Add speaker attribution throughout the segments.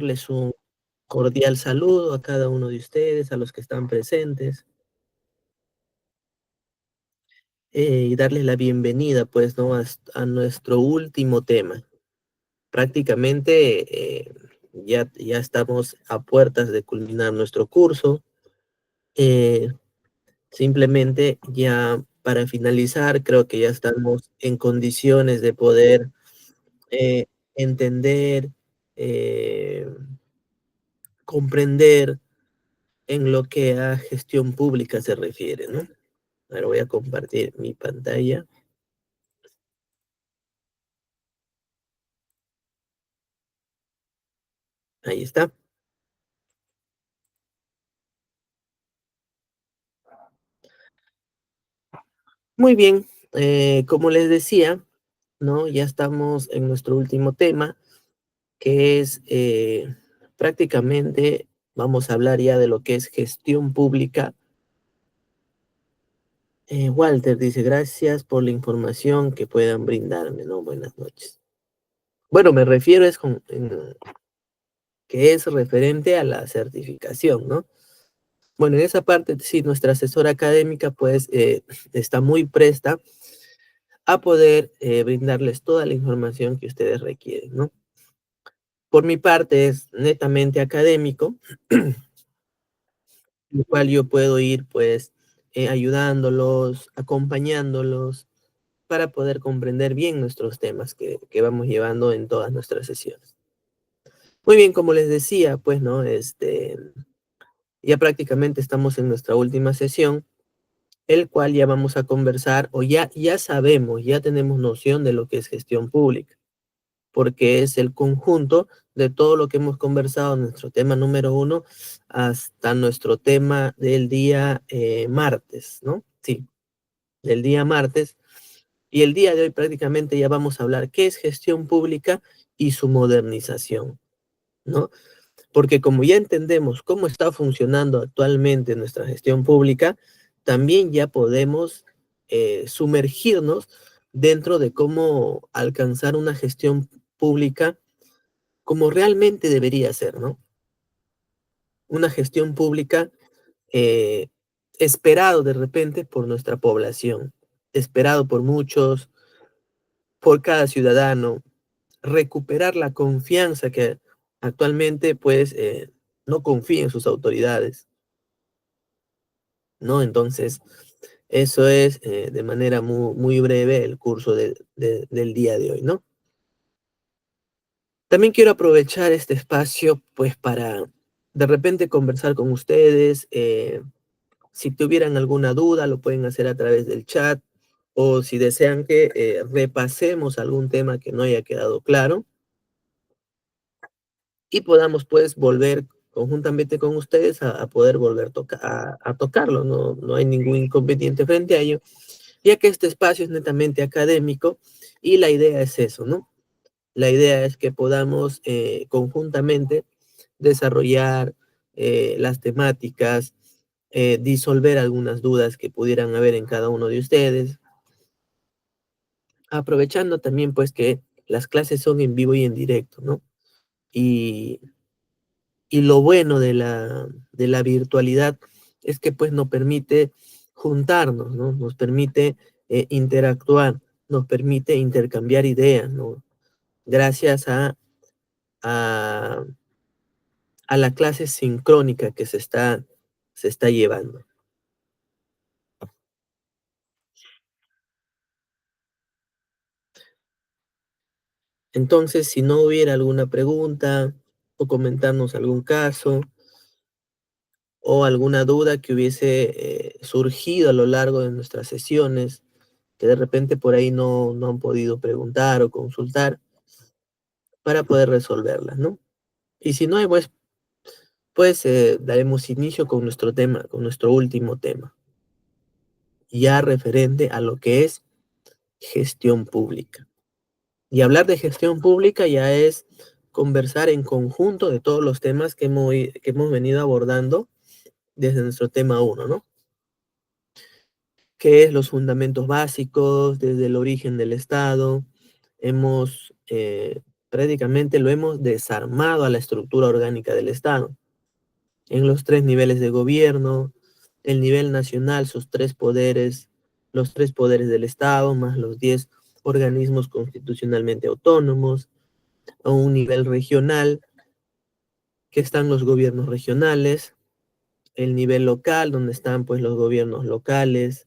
Speaker 1: darles un cordial saludo a cada uno de ustedes, a los que están presentes, y darles la bienvenida, pues, ¿no? A nuestro último tema. Prácticamente ya estamos a puertas de culminar nuestro curso. eh, Simplemente ya para finalizar, creo que ya estamos en condiciones de poder eh, entender, eh, comprender en lo que a gestión pública se refiere, ¿no? Ahora voy a compartir mi pantalla. Ahí está. Muy bien. Como les decía, ¿no? Ya estamos en nuestro último tema, que es prácticamente, vamos a hablar ya de lo que es gestión pública. Walter dice, gracias por la información que puedan brindarme, ¿no? Buenas noches. Bueno, me refiero que es referente a la certificación, ¿no? Bueno, en esa parte, sí, nuestra asesora académica, pues, está muy presta a poder brindarles toda la información que ustedes requieren, ¿no? Por mi parte, es netamente académico, lo cual yo puedo ir, pues, ayudándolos, acompañándolos, para poder comprender bien nuestros temas que vamos llevando en todas nuestras sesiones. Muy bien, como les decía, pues, ¿no? Ya prácticamente estamos en nuestra última sesión, el cual ya vamos a conversar, o ya sabemos, ya tenemos noción de lo que es gestión pública, porque es el conjunto de todo lo que hemos conversado en nuestro tema número uno hasta nuestro tema del día martes, ¿no? Sí, del día martes. Y el día de hoy prácticamente ya vamos a hablar qué es gestión pública y su modernización, ¿no? Porque como ya entendemos cómo está funcionando actualmente nuestra gestión pública, también ya podemos sumergirnos dentro de cómo alcanzar una gestión pública como realmente debería ser, ¿no? Una gestión pública eh, esperado de repente por nuestra población, esperado por muchos, por cada ciudadano, recuperar la confianza que actualmente pues no confía en sus autoridades, ¿no? Entonces, eso es de manera muy breve el curso del día de hoy, ¿no? También quiero aprovechar este espacio pues para de repente conversar con ustedes. Si tuvieran alguna duda, lo pueden hacer a través del chat, o si desean que repasemos algún tema que no haya quedado claro y podamos pues volver conjuntamente con ustedes a poder volver a tocarlo. No hay ningún inconveniente frente a ello, ya que este espacio es netamente académico y la idea es eso, ¿no? La idea es que podamos conjuntamente desarrollar las temáticas, disolver algunas dudas que pudieran haber en cada uno de ustedes, aprovechando también pues que las clases son en vivo y en directo, ¿no? Y, y lo bueno de la virtualidad es que pues nos permite juntarnos, ¿no? Nos permite interactuar, nos permite intercambiar ideas, ¿no? Gracias a, a la clase sincrónica que se está llevando. Entonces, si no hubiera alguna pregunta o comentarnos algún caso o alguna duda que hubiese surgido a lo largo de nuestras sesiones, que de repente por ahí no han podido preguntar o consultar para poder resolverlas, ¿no? Y si no hay, pues daremos inicio con nuestro tema, con nuestro último tema, ya referente a lo que es gestión pública. Y hablar de gestión pública ya es conversar en conjunto de todos los temas que hemos venido abordando desde nuestro tema uno, ¿no? Que es los fundamentos básicos, desde el origen del Estado. Hemos Prácticamente lo hemos desarmado a la estructura orgánica del Estado. En los tres niveles de gobierno, el nivel nacional, sus tres poderes, los tres poderes del Estado, más los 10 organismos constitucionalmente autónomos, a un nivel regional, que están los gobiernos regionales, el nivel local, donde están pues los gobiernos locales,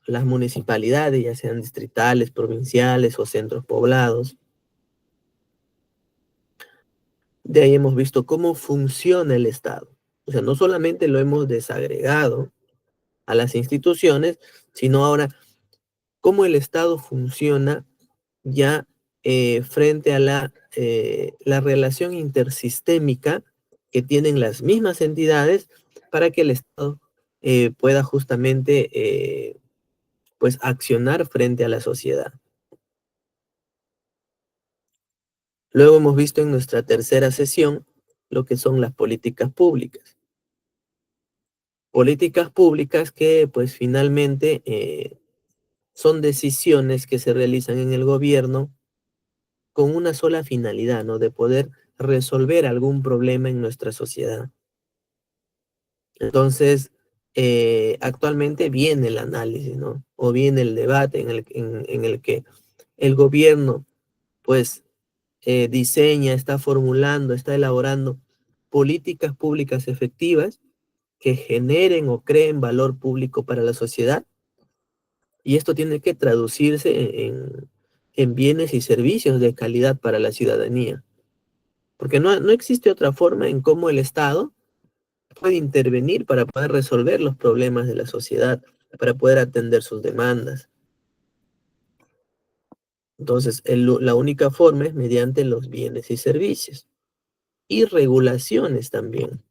Speaker 1: las municipalidades, ya sean distritales, provinciales o centros poblados. De ahí hemos visto cómo funciona el Estado. O sea, no solamente lo hemos desagregado a las instituciones, sino ahora cómo el Estado funciona ya frente a la relación intersistémica que tienen las mismas entidades para que el Estado pueda justamente pues accionar frente a la sociedad. Luego hemos visto en nuestra tercera sesión lo que son las políticas públicas. Políticas públicas que pues finalmente son decisiones que se realizan en el gobierno con una sola finalidad, ¿no? De poder resolver algún problema en nuestra sociedad. Entonces, actualmente viene el análisis, ¿no? O viene el debate en el que el gobierno, pues, diseña, está formulando, está elaborando políticas públicas efectivas que generen o creen valor público para la sociedad, y esto tiene que traducirse en bienes y servicios de calidad para la ciudadanía, porque no existe otra forma en cómo el Estado puede intervenir para poder resolver los problemas de la sociedad, para poder atender sus demandas. Entonces, la única forma es mediante los bienes y servicios y regulaciones también.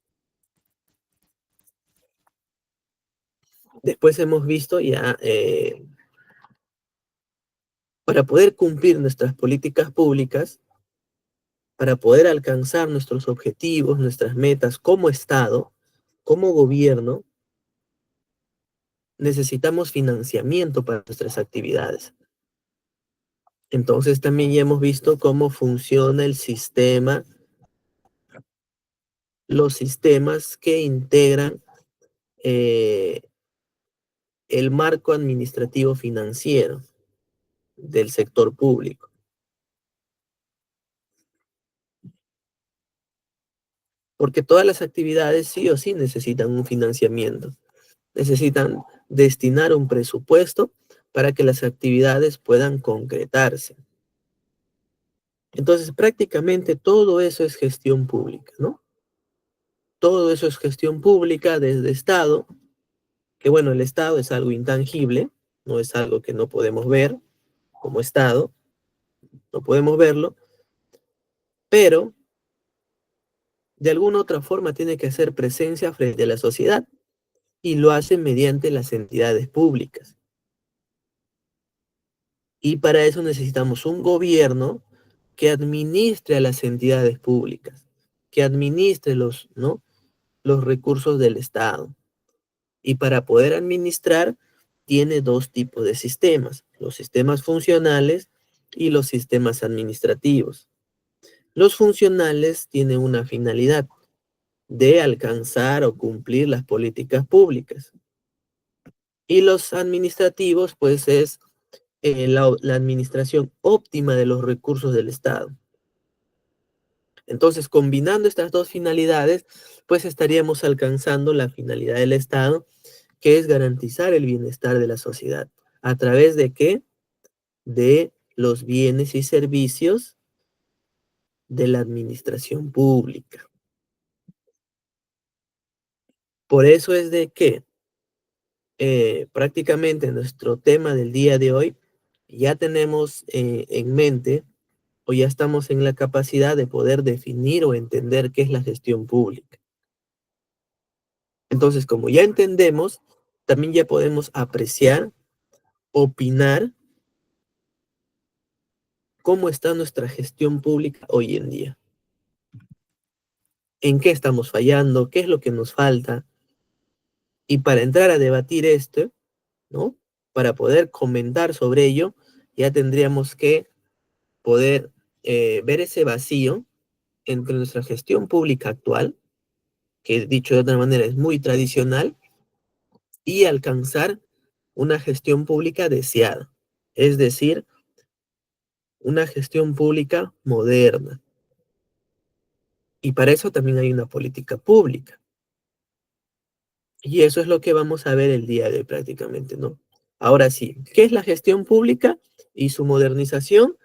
Speaker 1: Después hemos visto ya, para poder cumplir nuestras políticas públicas, para poder alcanzar nuestros objetivos, nuestras metas como Estado, como gobierno, necesitamos financiamiento para nuestras actividades. Entonces también ya hemos visto cómo funciona el sistema, los sistemas que integran eh, el marco administrativo financiero del sector público. Porque todas las actividades sí o sí necesitan un financiamiento, necesitan destinar un presupuesto para que las actividades puedan concretarse. Entonces, prácticamente todo eso es gestión pública, ¿no? Todo eso es gestión pública desde Estado, que bueno, el Estado es algo intangible, no es algo que no podemos ver como Estado, no podemos verlo, pero de alguna otra forma tiene que hacer presencia frente a la sociedad y lo hace mediante las entidades públicas. Y para eso necesitamos un gobierno que administre a las entidades públicas, que administre ¿no? los recursos del Estado. Y para poder administrar, tiene dos tipos de sistemas, los sistemas funcionales y los sistemas administrativos. Los funcionales tienen una finalidad de alcanzar o cumplir las políticas públicas. Y los administrativos, pues, es la administración óptima de los recursos del Estado. Entonces, combinando estas dos finalidades, pues estaríamos alcanzando la finalidad del Estado, que es garantizar el bienestar de la sociedad. ¿A través de qué? De los bienes y servicios de la administración pública. Por eso es de que prácticamente nuestro tema del día de hoy ya tenemos en mente o ya estamos en la capacidad de poder definir o entender qué es la gestión pública. Entonces, como ya entendemos, también ya podemos apreciar, opinar cómo está nuestra gestión pública hoy en día. En qué estamos fallando, qué es lo que nos falta. Y para entrar a debatir esto, ¿no? Para poder comentar sobre ello, ya tendríamos que poder ver ese vacío entre nuestra gestión pública actual, que dicho de otra manera es muy tradicional, y alcanzar una gestión pública deseada, es decir, una gestión pública moderna. Y para eso también hay una política pública. Y eso es lo que vamos a ver el día de hoy prácticamente, ¿no? Ahora sí, ¿qué es la gestión pública y su modernización?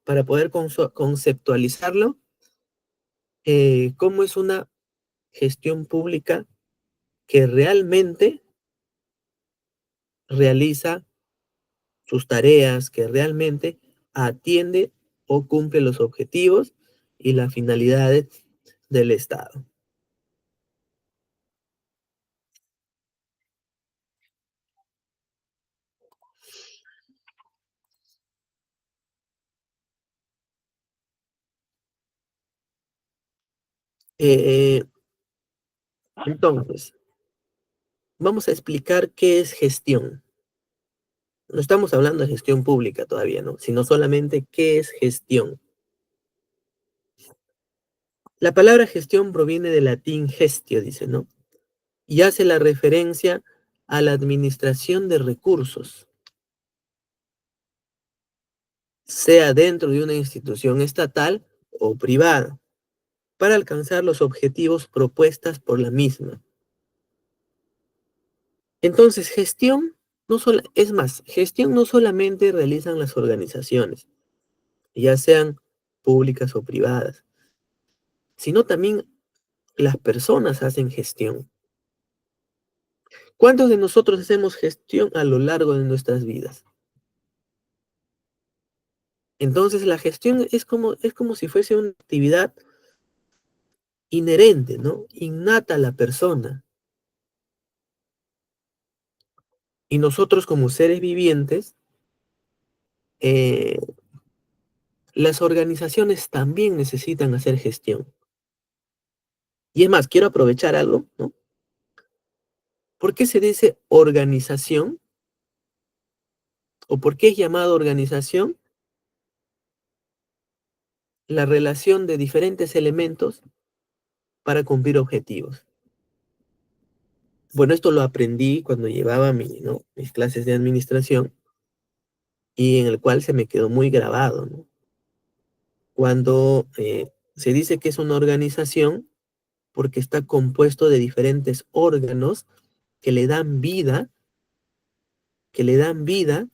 Speaker 1: Para poder conceptualizarlo, ¿cómo es una gestión pública que realmente realiza sus tareas, que realmente atiende o cumple los objetivos y las finalidades del Estado? Eh, entonces, vamos a explicar qué es gestión. No estamos hablando de gestión pública todavía, ¿no? Sino solamente qué es gestión. La palabra gestión proviene del latín gestio, dice, ¿no? Y hace la referencia a la administración de recursos, sea dentro de una institución estatal o privada, para alcanzar los objetivos propuestas por la misma. Entonces, gestión no solo, es más, gestión no solamente realizan las organizaciones, ya sean públicas o privadas, sino también las personas hacen gestión. ¿Cuántos de nosotros hacemos gestión a lo largo de nuestras vidas? Entonces, la gestión es como si fuese una actividad inherente, ¿no? Innata a la persona. Y nosotros como seres vivientes, eh, las organizaciones también necesitan hacer gestión. Y es más, quiero aprovechar algo, ¿no? ¿Por qué se dice organización? ¿O por qué es llamado organización? La relación de diferentes elementos para cumplir objetivos. Bueno, esto lo aprendí cuando llevaba ¿no? mis clases de administración y en el cual se me quedó muy grabado, ¿no? Cuando se dice que es una organización porque está compuesto de diferentes órganos que le dan vida, que le dan vida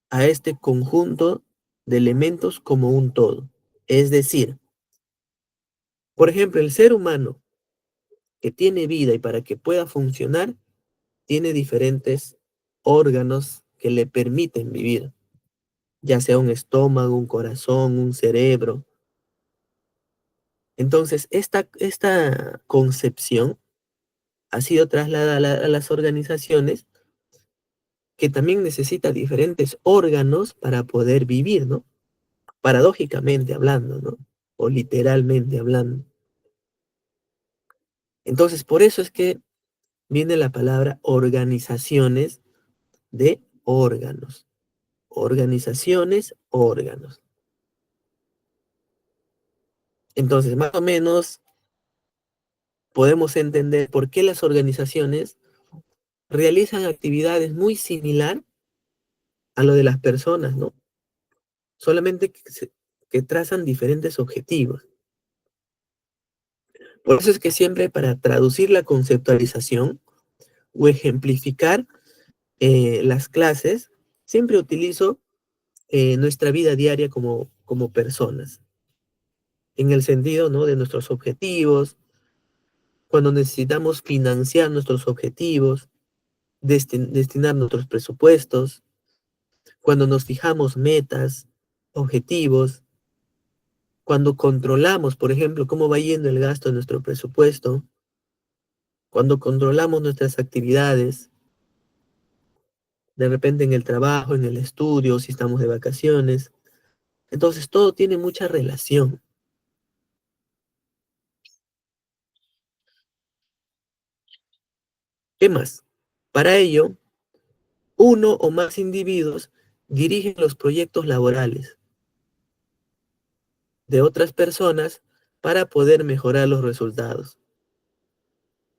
Speaker 1: a este conjunto de elementos como un todo. Es decir, por ejemplo, el ser humano que tiene vida y para que pueda funcionar, tiene diferentes órganos que le permiten vivir, ya sea un estómago, un corazón, un cerebro. Entonces, esta concepción ha sido trasladada a las organizaciones que también necesita diferentes órganos para poder vivir, ¿no? Paradójicamente hablando, ¿no? O literalmente hablando. Entonces, por eso es que viene la palabra organizaciones de órganos. Organizaciones, órganos. Entonces, más o menos podemos entender por qué las organizaciones realizan actividades muy similar a lo de las personas, ¿no? Solamente que trazan diferentes objetivos. Por eso es que siempre para traducir la conceptualización o ejemplificar las clases, siempre utilizo nuestra vida diaria como personas, en el sentido, ¿no? De nuestros objetivos, cuando necesitamos financiar nuestros objetivos, destinar nuestros presupuestos, cuando nos fijamos metas, objetivos, cuando controlamos, por ejemplo, cómo va yendo el gasto de nuestro presupuesto, cuando controlamos nuestras actividades, de repente en el trabajo, en el estudio, si estamos de vacaciones. Entonces todo tiene mucha relación. ¿Qué más? Para ello, uno o más individuos dirigen los proyectos laborales. de otras personas para poder mejorar los resultados,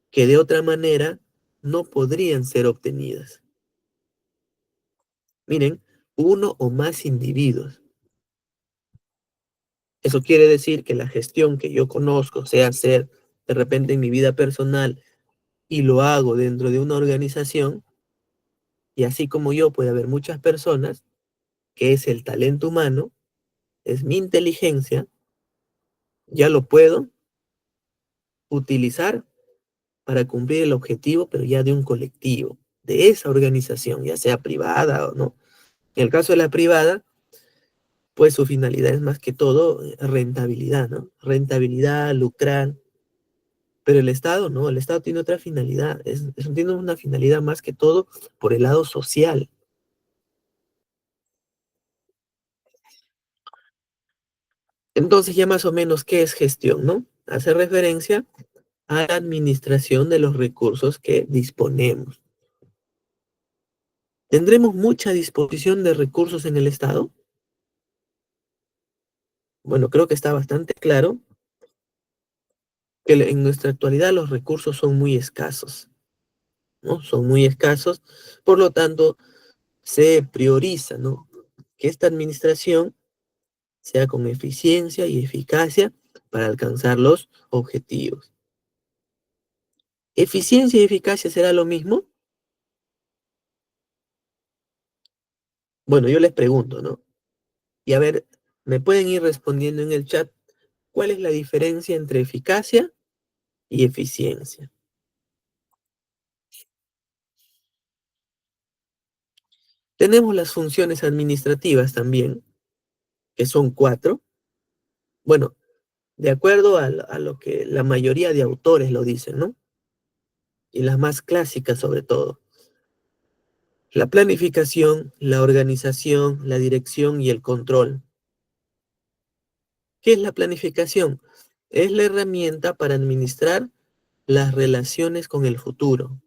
Speaker 1: que de otra manera no podrían ser obtenidas. Miren, uno o más individuos. Eso quiere decir que la gestión que yo conozco, sea hacer de repente en mi vida personal y lo hago dentro de una organización, y así como yo puede haber muchas personas, que es el talento humano, es mi inteligencia, ya lo puedo utilizar para cumplir el objetivo, pero ya de un colectivo, de esa organización, ya sea privada o no. En el caso de la privada, pues su finalidad es más que todo rentabilidad, ¿no? Rentabilidad, lucrar. Pero el Estado no, el Estado tiene otra finalidad, tiene una finalidad más que todo por el lado social. Entonces ya más o menos, ¿qué es gestión, no? Hace referencia a la administración de los recursos que disponemos. ¿Tendremos mucha disposición de recursos en el Estado? Bueno, creo que está bastante claro que en nuestra actualidad los recursos son muy escasos, ¿no? Son muy escasos, por lo tanto, se prioriza, ¿no? Que esta administración sea con eficiencia y eficacia para alcanzar los objetivos. ¿Eficiencia y eficacia será lo mismo? Bueno, yo les pregunto, ¿no? Y a ver, me pueden ir respondiendo en el chat cuál es la diferencia entre eficacia y eficiencia. Tenemos las funciones administrativas también, que son 4. Bueno, de acuerdo a lo que la mayoría de autores lo dicen, ¿no? Y las más clásicas sobre todo. La planificación, la organización, la dirección y el control. ¿Qué es la planificación? Es la herramienta para administrar las relaciones con el futuro.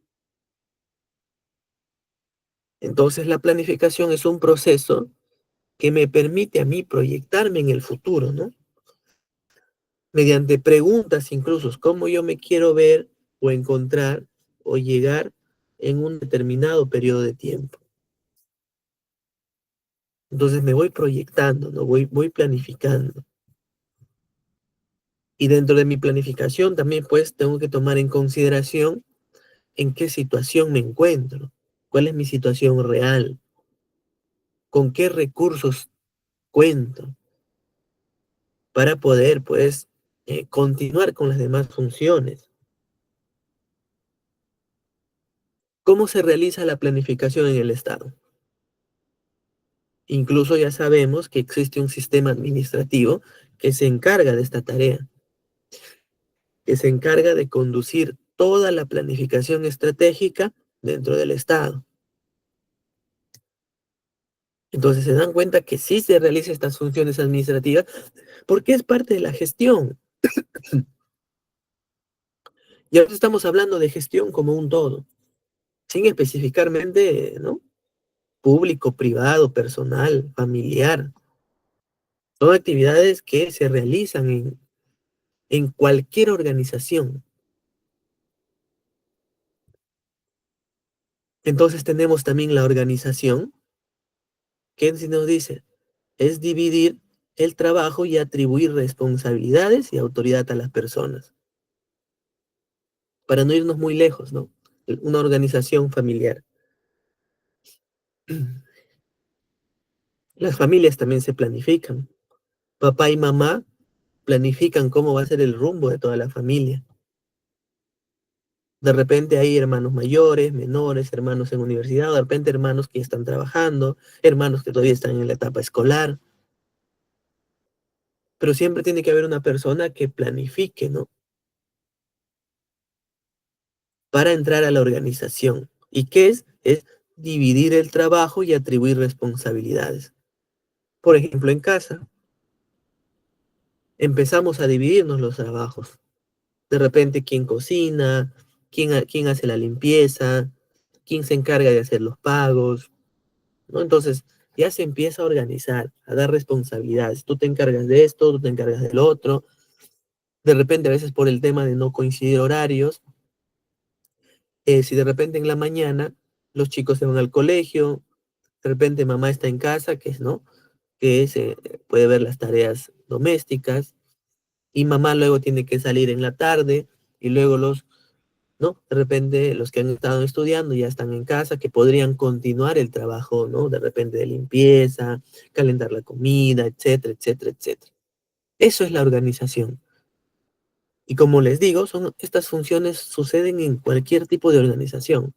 Speaker 1: Entonces, la planificación es un proceso que me permite a mí proyectarme en el futuro, ¿no? Mediante preguntas incluso, cómo yo me quiero ver o encontrar o llegar en un determinado periodo de tiempo. Entonces me voy proyectando, ¿no? Voy planificando. Y dentro de mi planificación también pues tengo que tomar en consideración en qué situación me encuentro, cuál es mi situación real, con qué recursos cuento para poder pues continuar con las demás funciones. ¿Cómo se realiza la planificación en el Estado? Incluso ya sabemos que existe un sistema administrativo que se encarga de esta tarea, que se encarga de conducir toda la planificación estratégica dentro del Estado. Entonces se dan cuenta que sí se realizan estas funciones administrativas porque es parte de la gestión. Y ahora estamos hablando de gestión como un todo, sin especificarmente, ¿no? Público, privado, personal, familiar. Son actividades que se realizan en cualquier organización. Entonces tenemos también la organización, que si nos dice, es dividir el trabajo y atribuir responsabilidades y autoridad a las personas, para no irnos muy lejos, ¿no? Una organización familiar. Las familias también se planifican. Papá y mamá planifican cómo va a ser el rumbo de toda la familia. De repente hay hermanos mayores, menores, hermanos en universidad, de repente hermanos que están trabajando, hermanos que todavía están en la etapa escolar, pero siempre tiene que haber una persona que planifique, ¿no? Para entrar a la organización. ¿Y qué es? Es dividir el trabajo y atribuir responsabilidades. Por ejemplo, en casa, empezamos a dividirnos los trabajos. De repente, quién cocina, quién hace la limpieza, quién se encarga de hacer los pagos, ¿no? Entonces, ya se empieza a organizar, a dar responsabilidades. Tú te encargas de esto, tú te encargas del otro. De repente, a veces por el tema de no coincidir horarios, si de repente en la mañana los chicos se van al colegio, de repente mamá está en casa, que es, ¿no? Que se puede ver las tareas domésticas, y mamá luego tiene que salir en la tarde, y luego ¿no? De repente los que han estado estudiando ya están en casa, que podrían continuar el trabajo, ¿no? De repente de limpieza, calentar la comida, etcétera, etcétera, etcétera. Eso es la organización. Y como les digo, estas funciones suceden en cualquier tipo de organización.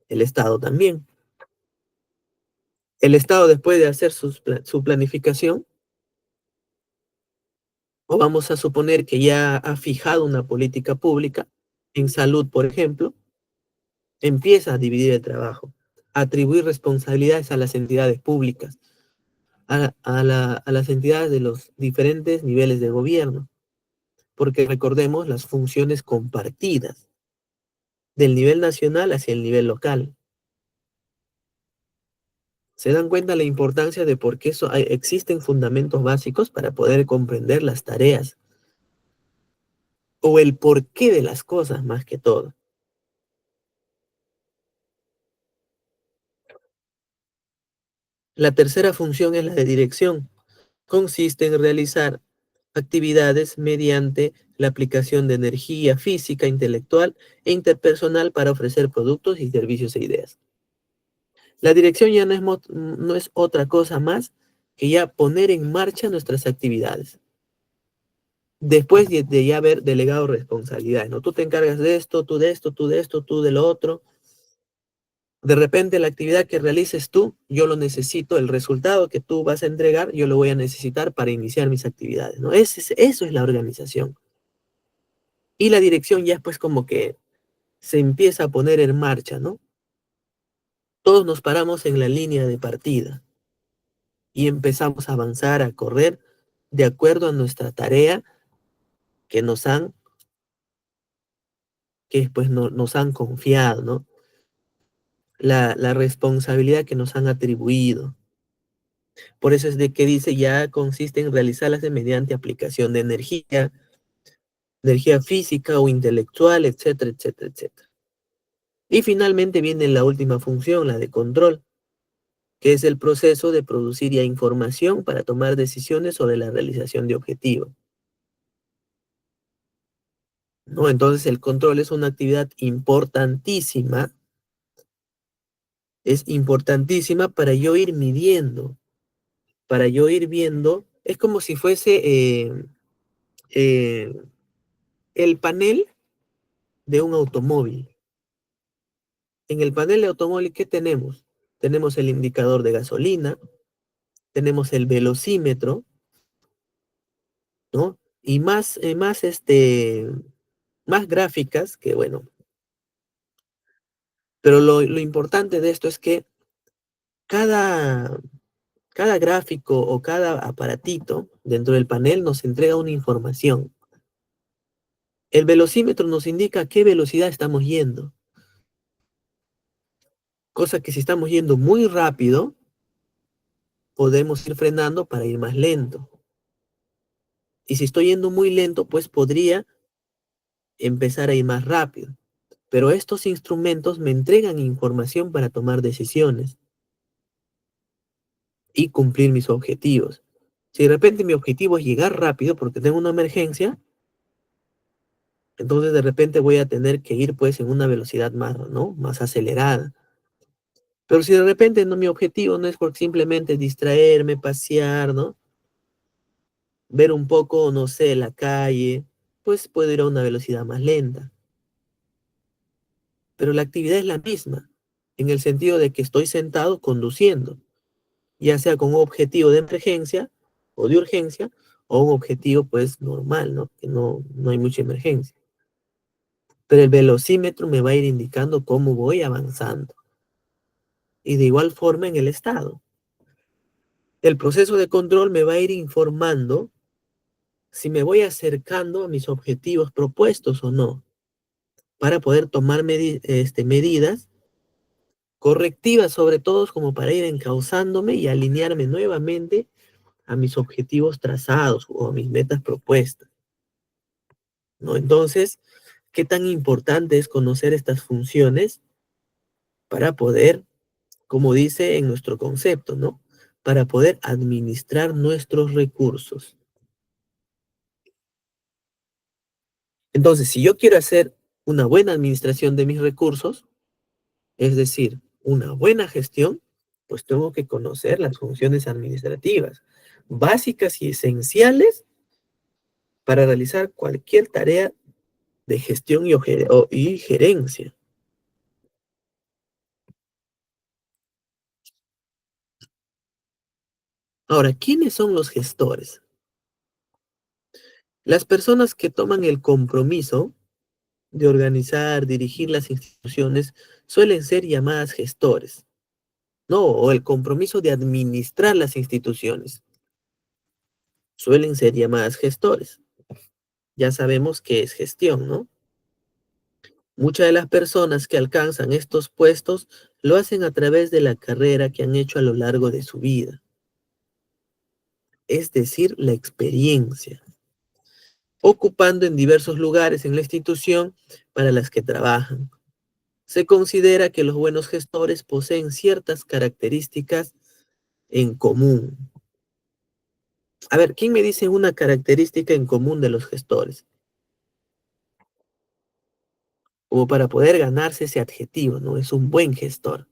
Speaker 1: El Estado también. El Estado, después de hacer su planificación, o vamos a suponer que ya ha fijado una política pública en salud, por ejemplo, empieza a dividir el trabajo, a atribuir responsabilidades a las entidades públicas, a las entidades de los diferentes niveles de gobierno, porque recordemos las funciones compartidas del nivel nacional hacia el nivel local. ¿Se dan cuenta la importancia de por qué existen fundamentos básicos para poder comprender las tareas o el porqué de las cosas más que todo? La tercera función es la de dirección. Consiste en realizar actividades mediante la aplicación de energía física, intelectual e interpersonal para ofrecer productos y servicios e ideas. La dirección ya no es otra cosa más que ya poner en marcha nuestras actividades. Después de ya haber delegado responsabilidades, ¿no? Tú te encargas de esto, tú de esto, tú de esto, tú de lo otro. De repente la actividad que realices tú, yo lo necesito, el resultado que tú vas a entregar, yo lo voy a necesitar para iniciar mis actividades, ¿no? Eso es la organización. Y la dirección ya pues como que se empieza a poner en marcha, ¿no? Todos nos paramos en la línea de partida y empezamos a avanzar, a correr de acuerdo a nuestra tarea que que pues nos han confiado, ¿no? La responsabilidad que nos han atribuido. Por eso es de que dice ya consiste en realizarlas mediante aplicación de energía física o intelectual, etcétera, etcétera, etcétera. Y finalmente viene la última función, la de control, que es el proceso de producir ya información para tomar decisiones sobre la realización de objetivos, ¿no? Entonces el control es una actividad importantísima, es importantísima para yo ir midiendo, para yo ir viendo, es como si fuese eh, el panel de un automóvil. En el panel de automóvil, ¿qué tenemos? Tenemos el indicador de gasolina, tenemos el velocímetro, ¿no? Y más gráficas que, bueno, pero lo importante de esto es que cada, cada gráfico o cada aparatito dentro del panel nos entrega una información. El velocímetro nos indica a qué velocidad estamos yendo, cosa que si estamos yendo muy rápido, podemos ir frenando para ir más lento. Y si estoy yendo muy lento, pues podría empezar a ir más rápido. Pero estos instrumentos me entregan información para tomar decisiones y cumplir mis objetivos. Si de repente mi objetivo es llegar rápido porque tengo una emergencia, entonces de repente voy a tener que ir pues en una velocidad más, ¿no? Más acelerada. Pero si de repente no, mi objetivo no es por simplemente distraerme, pasear, ¿no? Ver un poco, no sé, la calle, pues puedo ir a una velocidad más lenta. Pero la actividad es la misma, en el sentido de que estoy sentado conduciendo, ya sea con un objetivo de emergencia o de urgencia, o un objetivo pues normal, ¿no? Que no hay mucha emergencia. Pero el velocímetro me va a ir indicando cómo voy avanzando. Y de igual forma en el estado. El proceso de control me va a ir informando si me voy acercando a mis objetivos propuestos o no, para poder tomar medidas correctivas sobre todo como para ir encauzándome y alinearme nuevamente a mis objetivos trazados o a mis metas propuestas, ¿no? Entonces, ¿qué tan importante es conocer estas funciones para poder, como dice en nuestro concepto, ¿no? Para poder administrar nuestros recursos? Entonces, si yo quiero hacer una buena administración de mis recursos, es decir, una buena gestión, pues tengo que conocer las funciones administrativas básicas y esenciales para realizar cualquier tarea de gestión y gerencia. Ahora, ¿quiénes son los gestores? Las personas que toman el compromiso de organizar, dirigir las instituciones, suelen ser llamadas gestores, ¿no? O el compromiso de administrar las instituciones, suelen ser llamadas gestores. Ya sabemos qué es gestión, ¿no? Muchas de las personas que alcanzan estos puestos lo hacen a través de la carrera que han hecho a lo largo de su vida, es decir, la experiencia, ocupando en diversos lugares en la institución para las que trabajan. Se considera que los buenos gestores poseen ciertas características en común. A ver, ¿quién me dice una característica en común de los gestores? Como para poder ganarse ese adjetivo, ¿no? Es un buen gestor.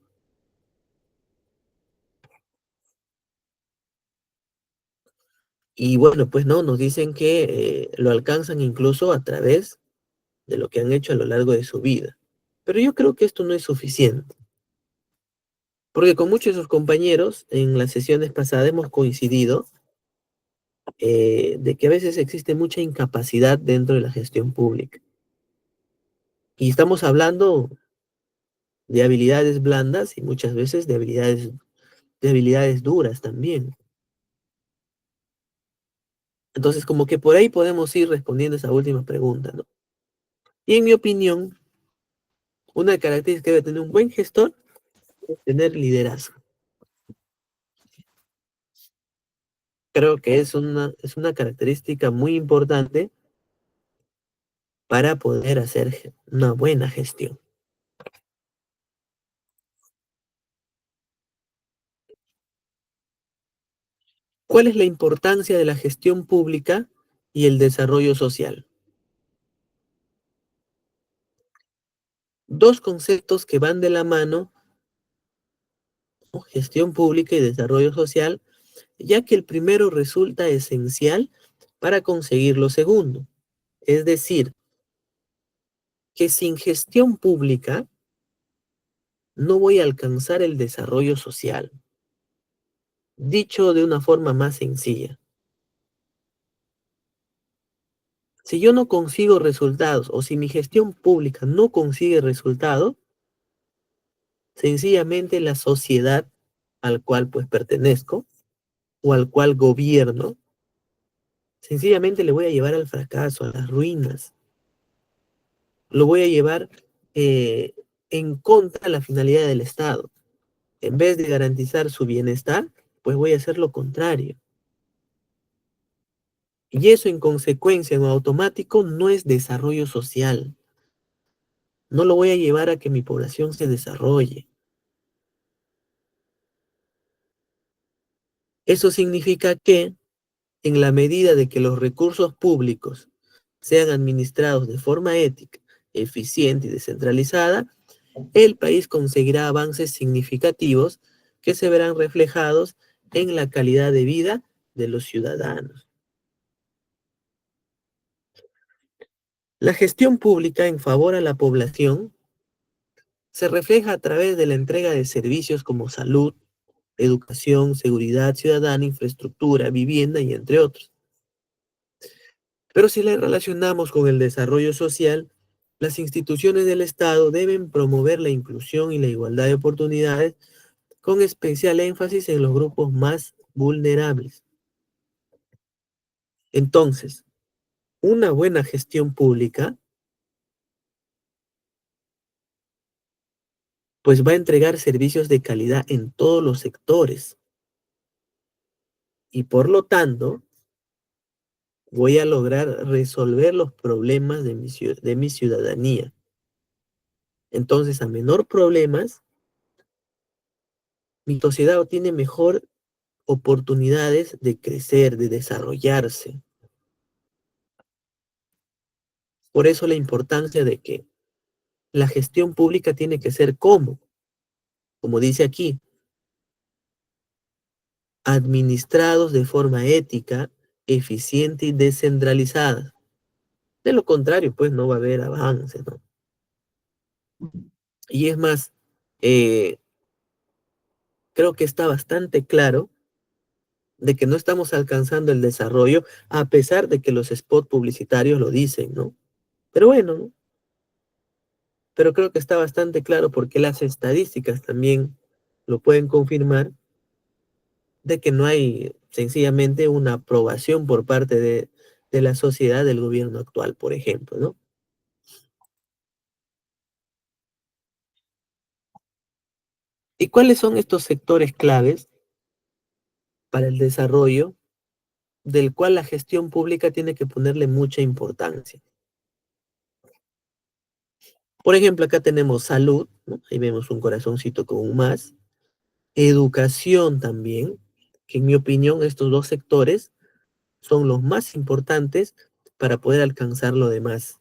Speaker 1: Y bueno, pues no, nos dicen que lo alcanzan incluso a través de lo que han hecho a lo largo de su vida. Pero yo creo que esto no es suficiente, porque con muchos de sus compañeros en las sesiones pasadas hemos coincidido de que a veces existe mucha incapacidad dentro de la gestión pública. Y estamos hablando de habilidades blandas y muchas veces de habilidades duras también. Entonces, como que por ahí podemos ir respondiendo esa última pregunta, ¿no? Y en mi opinión, una característica que debe tener un buen gestor es tener liderazgo. Creo que es una característica muy importante para poder hacer una buena gestión. ¿Cuál es la importancia de la gestión pública y el desarrollo social? Dos conceptos que van de la mano, ¿no? Gestión pública y desarrollo social, ya que el primero resulta esencial para conseguir lo segundo. Es decir, que sin gestión pública no voy a alcanzar el desarrollo social. Dicho de una forma más sencilla, si yo no consigo resultados o si mi gestión pública no consigue resultados, sencillamente la sociedad al cual pues pertenezco o al cual gobierno, sencillamente le voy a llevar al fracaso, a las ruinas. Lo voy a llevar eh, en contra de la finalidad del Estado. En vez de garantizar su bienestar, pues voy a hacer lo contrario. Y eso en consecuencia, en automático, no es desarrollo social. No lo voy a llevar a que mi población se desarrolle. Eso significa que, en la medida de que los recursos públicos sean administrados de forma ética, eficiente y descentralizada, el país conseguirá avances significativos que se verán reflejados en la calidad de vida de los ciudadanos. La gestión pública en favor a la población se refleja a través de la entrega de servicios como salud, educación, seguridad ciudadana, infraestructura, vivienda y entre otros. Pero si la relacionamos con el desarrollo social, las instituciones del Estado deben promover la inclusión y la igualdad de oportunidades con especial énfasis en los grupos más vulnerables. Entonces, una buena gestión, pública pues va a entregar servicios de calidad en todos los sectores y por lo tanto voy a lograr resolver los problemas de mi ciudadanía. Entonces, a menor problemas, mi sociedad tiene mejor oportunidades de crecer, de desarrollarse. Por eso la importancia de que la gestión pública tiene que ser como dice aquí, administrados de forma ética, eficiente y descentralizada. De lo contrario, pues no va a haber avance, ¿no? Y es más, eh, creo que está bastante claro de que no estamos alcanzando el desarrollo, a pesar de que los spots publicitarios lo dicen, ¿no? Pero bueno, ¿no? Pero creo que está bastante claro porque las estadísticas también lo pueden confirmar de que no hay sencillamente una aprobación por parte de la sociedad del gobierno actual, por ejemplo, ¿no? ¿Y cuáles son estos sectores claves para el desarrollo del cual la gestión pública tiene que ponerle mucha importancia? Por ejemplo, acá tenemos salud, ¿no? Ahí vemos un corazoncito con un más. Educación también, que en mi opinión estos dos sectores son los más importantes para poder alcanzar lo demás.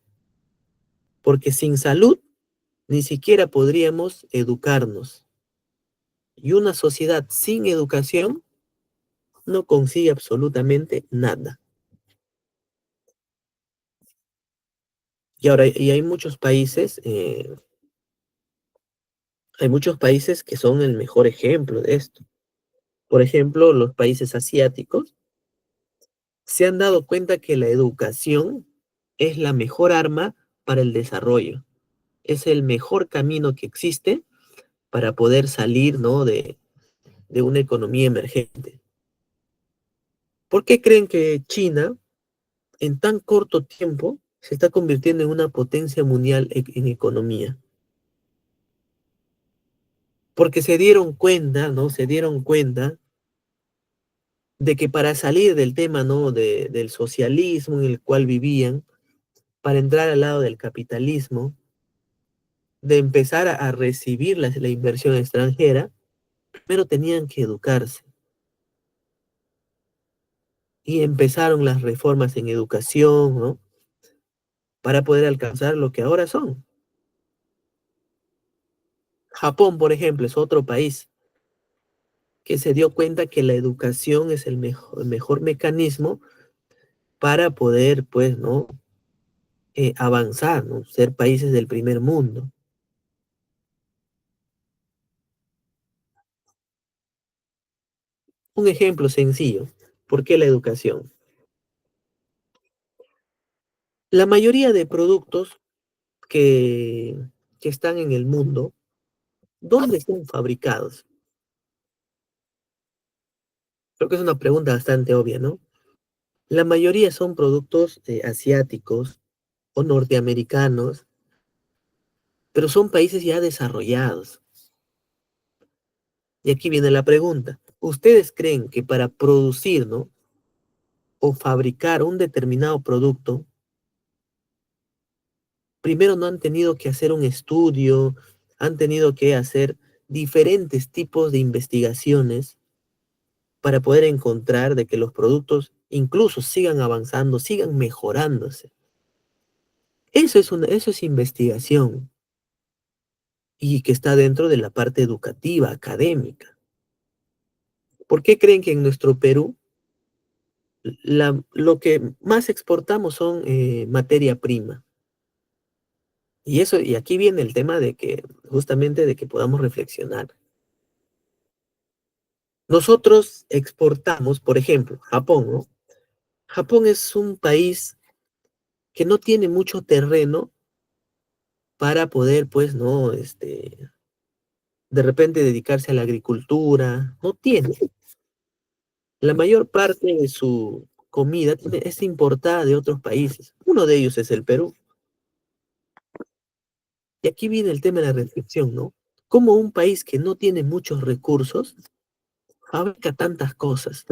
Speaker 1: Porque sin salud ni siquiera podríamos educarnos. Y una sociedad sin educación no consigue absolutamente nada. Y ahora, y hay muchos países que son el mejor ejemplo de esto. Por ejemplo, los países asiáticos se han dado cuenta que la educación es la mejor arma para el desarrollo. Es el mejor camino que existe para poder salir, ¿no? de una economía emergente. ¿Por qué creen que China, en tan corto tiempo, se está convirtiendo en una potencia mundial en economía? Porque se dieron cuenta, ¿no? Se dieron cuenta de que para salir del tema, ¿no? Del socialismo en el cual vivían, para entrar al lado del capitalismo, de empezar a recibir la inversión extranjera, primero tenían que educarse. Y empezaron las reformas en educación, ¿no? Para poder alcanzar lo que ahora son. Japón, por ejemplo, es otro país que se dio cuenta que la educación es el mejor mecanismo para poder, pues, ¿no? Avanzar, ¿no? Ser países del primer mundo. Un ejemplo sencillo. ¿Por qué la educación? La mayoría de productos que, que están en el mundo, ¿dónde son fabricados? Creo que es una pregunta bastante obvia, ¿no? La mayoría son productos asiáticos o norteamericanos, pero son países ya desarrollados. Y aquí viene la pregunta. ¿Ustedes creen que para producir, ¿no? o fabricar un determinado producto, primero no han tenido que hacer un estudio, han tenido que hacer diferentes tipos de investigaciones para poder encontrar de que los productos incluso sigan avanzando, sigan mejorándose? Eso es investigación y que está dentro de la parte educativa, académica. ¿Por qué creen que en nuestro Perú lo que más exportamos son materia prima? Y aquí viene el tema de que, justamente de que podamos reflexionar. Nosotros exportamos, por ejemplo, Japón, ¿no? Japón es un país que no tiene mucho terreno para poder, pues, ¿no? De repente dedicarse a la agricultura. No tiene. La mayor parte de su comida es importada de otros países. Uno de ellos es el Perú. Y aquí viene el tema de la reflexión, ¿no? ¿Cómo un país que no tiene muchos recursos fabrica tantas cosas?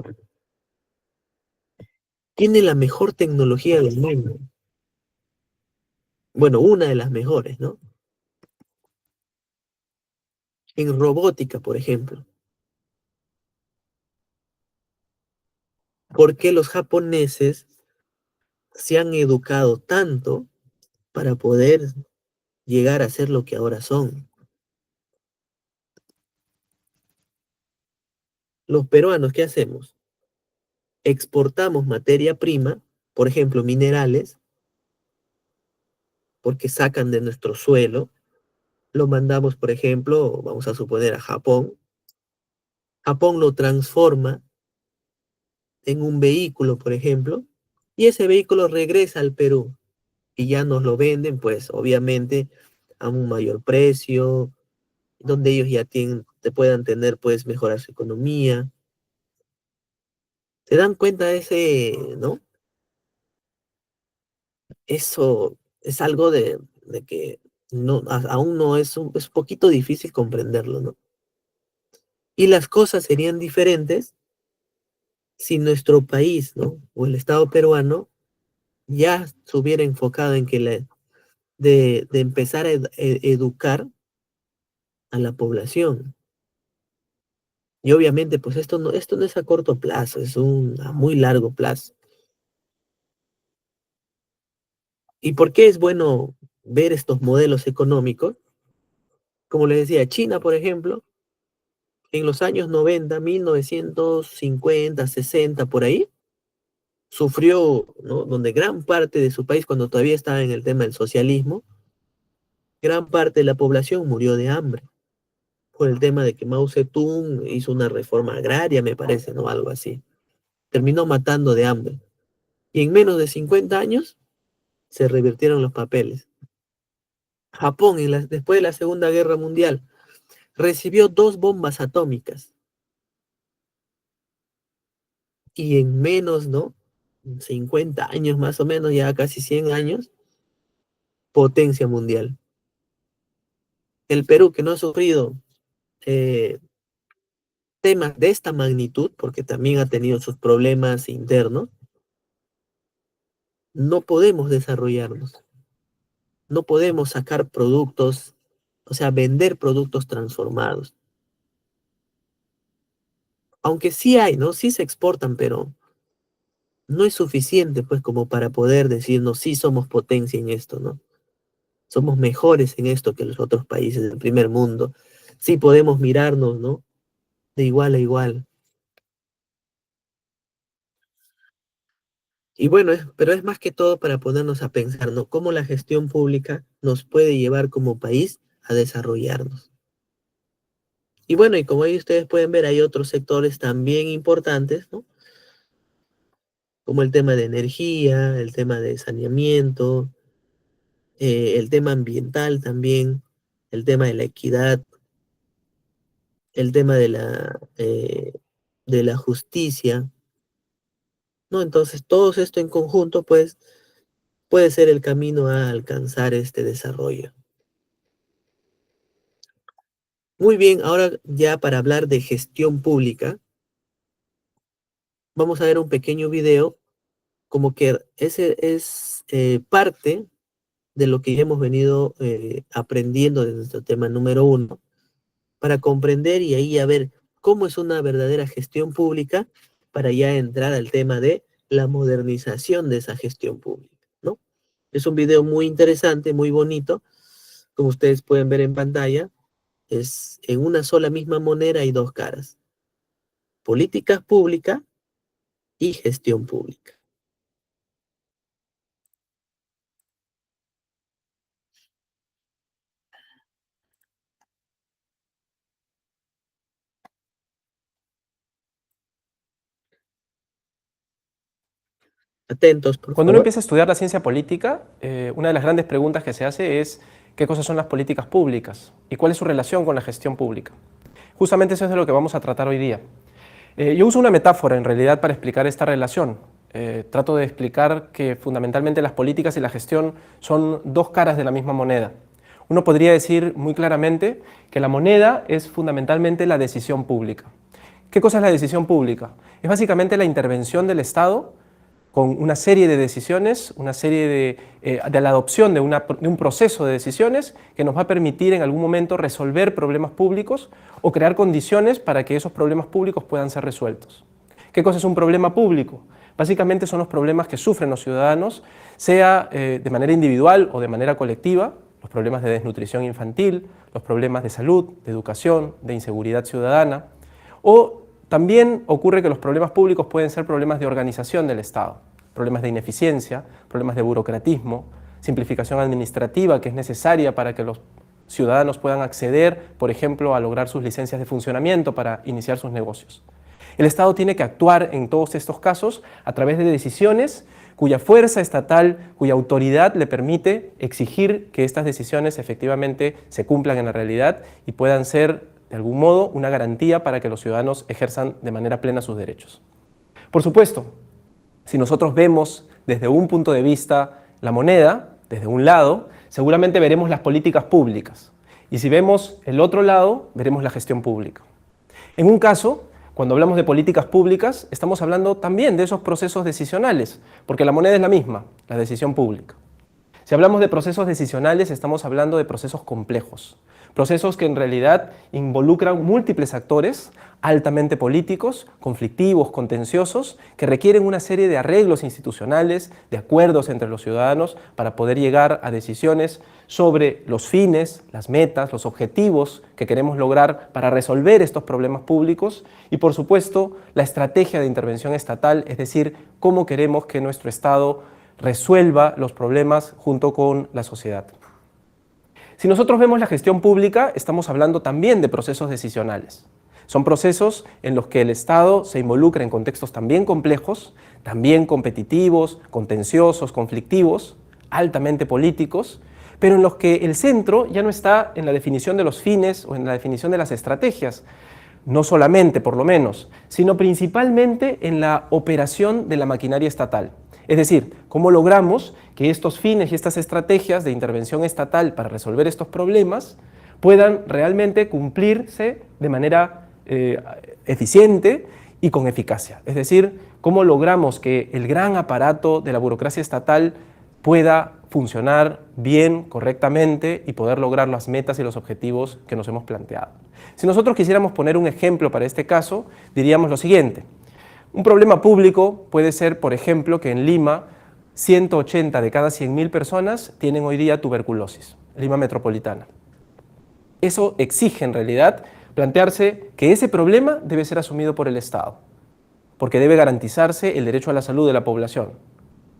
Speaker 1: Tiene la mejor tecnología del mundo. Bueno, una de las mejores, ¿no? En robótica, por ejemplo. ¿Por qué los japoneses se han educado tanto para poder llegar a ser lo que ahora son? Los peruanos, ¿qué hacemos? Exportamos materia prima, por ejemplo, minerales, porque sacan de nuestro suelo, lo mandamos, por ejemplo, vamos a suponer a Japón. Japón lo transforma en un vehículo, por ejemplo, y ese vehículo regresa al Perú y ya nos lo venden, pues obviamente a un mayor precio, donde ellos ya te puedan tener, pues mejorar su economía. ¿Se dan cuenta de ese, no? Eso es algo de que no, aún no es un poquito difícil comprenderlo, ¿no? Y las cosas serían diferentes si nuestro país, ¿no? O el Estado peruano ya se hubiera enfocado en que de empezar a educar a la población. Y obviamente, pues esto no es a corto plazo, es a muy largo plazo. ¿Y por qué es bueno ver estos modelos económicos? Como les decía, China, por ejemplo, en los años 90, 1950, 60, por ahí, sufrió, ¿no? Donde gran parte de su país, cuando todavía estaba en el tema del socialismo, gran parte de la población murió de hambre, por el tema de que Mao Zedong hizo una reforma agraria, me parece, ¿no? Algo así. Terminó matando de hambre. Y en menos de 50 años se revirtieron los papeles. Japón, después de la Segunda Guerra Mundial, recibió 2 bombas atómicas. Y en menos, ¿no? 50 años más o menos, ya casi 100 años, potencia mundial. El Perú, que no ha sufrido eh, temas de esta magnitud, porque también ha tenido sus problemas internos, no podemos desarrollarnos, no podemos sacar productos, o sea, vender productos transformados. Aunque sí hay, ¿no? Sí se exportan, pero no es suficiente, pues, como para poder decirnos, sí somos potencia en esto, ¿no? Somos mejores en esto que los otros países del primer mundo. Sí podemos mirarnos, ¿no? De igual a igual. Y bueno, pero es más que todo para ponernos a pensar, ¿no? Cómo la gestión pública nos puede llevar como país a desarrollarnos. Y bueno, y como ahí ustedes pueden ver, hay otros sectores también importantes, ¿no? Como el tema de energía, el tema de saneamiento, el tema ambiental también, el tema de la equidad, el tema de la justicia, ¿no? Entonces, todo esto en conjunto, pues, puede ser el camino a alcanzar este desarrollo. Muy bien, ahora ya para hablar de gestión pública, vamos a ver un pequeño video, como que ese es parte de lo que ya hemos venido aprendiendo de nuestro tema número 1, para comprender y ahí a ver cómo es una verdadera gestión pública, para ya entrar al tema de la modernización de esa gestión pública, ¿no? Es un video muy interesante, muy bonito, como ustedes pueden ver en pantalla, es en una sola misma moneda hay 2 caras, políticas públicas y gestión pública. Atentos, por
Speaker 2: Cuando uno
Speaker 1: favor.
Speaker 2: empieza a estudiar la ciencia política, una de las grandes preguntas que se hace es qué cosas son las políticas públicas y cuál es su relación con la gestión pública. Justamente eso es de lo que vamos a tratar hoy día. Yo uso una metáfora en realidad para explicar esta relación. Trato de explicar que fundamentalmente las políticas y la gestión son 2 caras de la misma moneda. uno podría decir muy claramente que la moneda es fundamentalmente la decisión pública. ¿Qué cosa es la decisión pública? Es básicamente la intervención del Estado con una serie de decisiones, una serie de la adopción de un proceso de decisiones que nos va a permitir en algún momento resolver problemas públicos o crear condiciones para que esos problemas públicos puedan ser resueltos. ¿Qué cosa es un problema público? Básicamente son los problemas que sufren los ciudadanos, sea de manera individual o de manera colectiva, los problemas de desnutrición infantil, los problemas de salud, de educación, de inseguridad ciudadana, o también ocurre que los problemas públicos pueden ser problemas de organización del Estado, problemas de ineficiencia, problemas de burocratismo, simplificación administrativa que es necesaria para que los ciudadanos puedan acceder, por ejemplo, a lograr sus licencias de funcionamiento para iniciar sus negocios. El Estado tiene que actuar en todos estos casos a través de decisiones cuya fuerza estatal, cuya autoridad le permite exigir que estas decisiones efectivamente se cumplan en la realidad y puedan ser de algún modo, una garantía para que los ciudadanos ejerzan de manera plena sus derechos. Por supuesto, si nosotros vemos desde un punto de vista la moneda, desde un lado, seguramente veremos las políticas públicas. Y si vemos el otro lado, veremos la gestión pública. En un caso, cuando hablamos de políticas públicas, estamos hablando también de esos procesos decisionales, porque la moneda es la misma, la decisión pública. Si hablamos de procesos decisionales, estamos hablando de procesos complejos, procesos que en realidad involucran múltiples actores altamente políticos, conflictivos, contenciosos, que requieren una serie de arreglos institucionales, de acuerdos entre los ciudadanos para poder llegar a decisiones sobre los fines, las metas, los objetivos que queremos lograr para resolver estos problemas públicos y, por supuesto, la estrategia de intervención estatal, es decir, cómo queremos que nuestro Estado resuelva los problemas junto con la sociedad. Si nosotros vemos la gestión pública, estamos hablando también de procesos decisionales. Son procesos en los que el Estado se involucra en contextos también complejos, también competitivos, contenciosos, conflictivos, altamente políticos, pero en los que el centro ya no está en la definición de los fines o en la definición de las estrategias, no solamente, por lo menos, sino principalmente en la operación de la maquinaria estatal. Es decir, cómo logramos que estos fines y estas estrategias de intervención estatal para resolver estos problemas puedan realmente cumplirse de manera eficiente y con eficacia. Es decir, cómo logramos que el gran aparato de la burocracia estatal pueda funcionar bien, correctamente y poder lograr las metas y los objetivos que nos hemos planteado. Si nosotros quisiéramos poner un ejemplo para este caso, diríamos lo siguiente. Un problema público puede ser, por ejemplo, que en Lima 180 de cada 100.000 personas tienen hoy día tuberculosis, Lima metropolitana. Eso exige en realidad plantearse que ese problema debe ser asumido por el Estado, porque debe garantizarse el derecho a la salud de la población.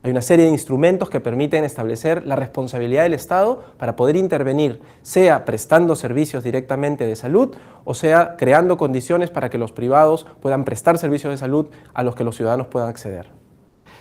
Speaker 2: Hay una serie de instrumentos que permiten establecer la responsabilidad del Estado para poder intervenir, sea prestando servicios directamente de salud o sea creando condiciones para que los privados puedan prestar servicios de salud a los que los ciudadanos puedan acceder.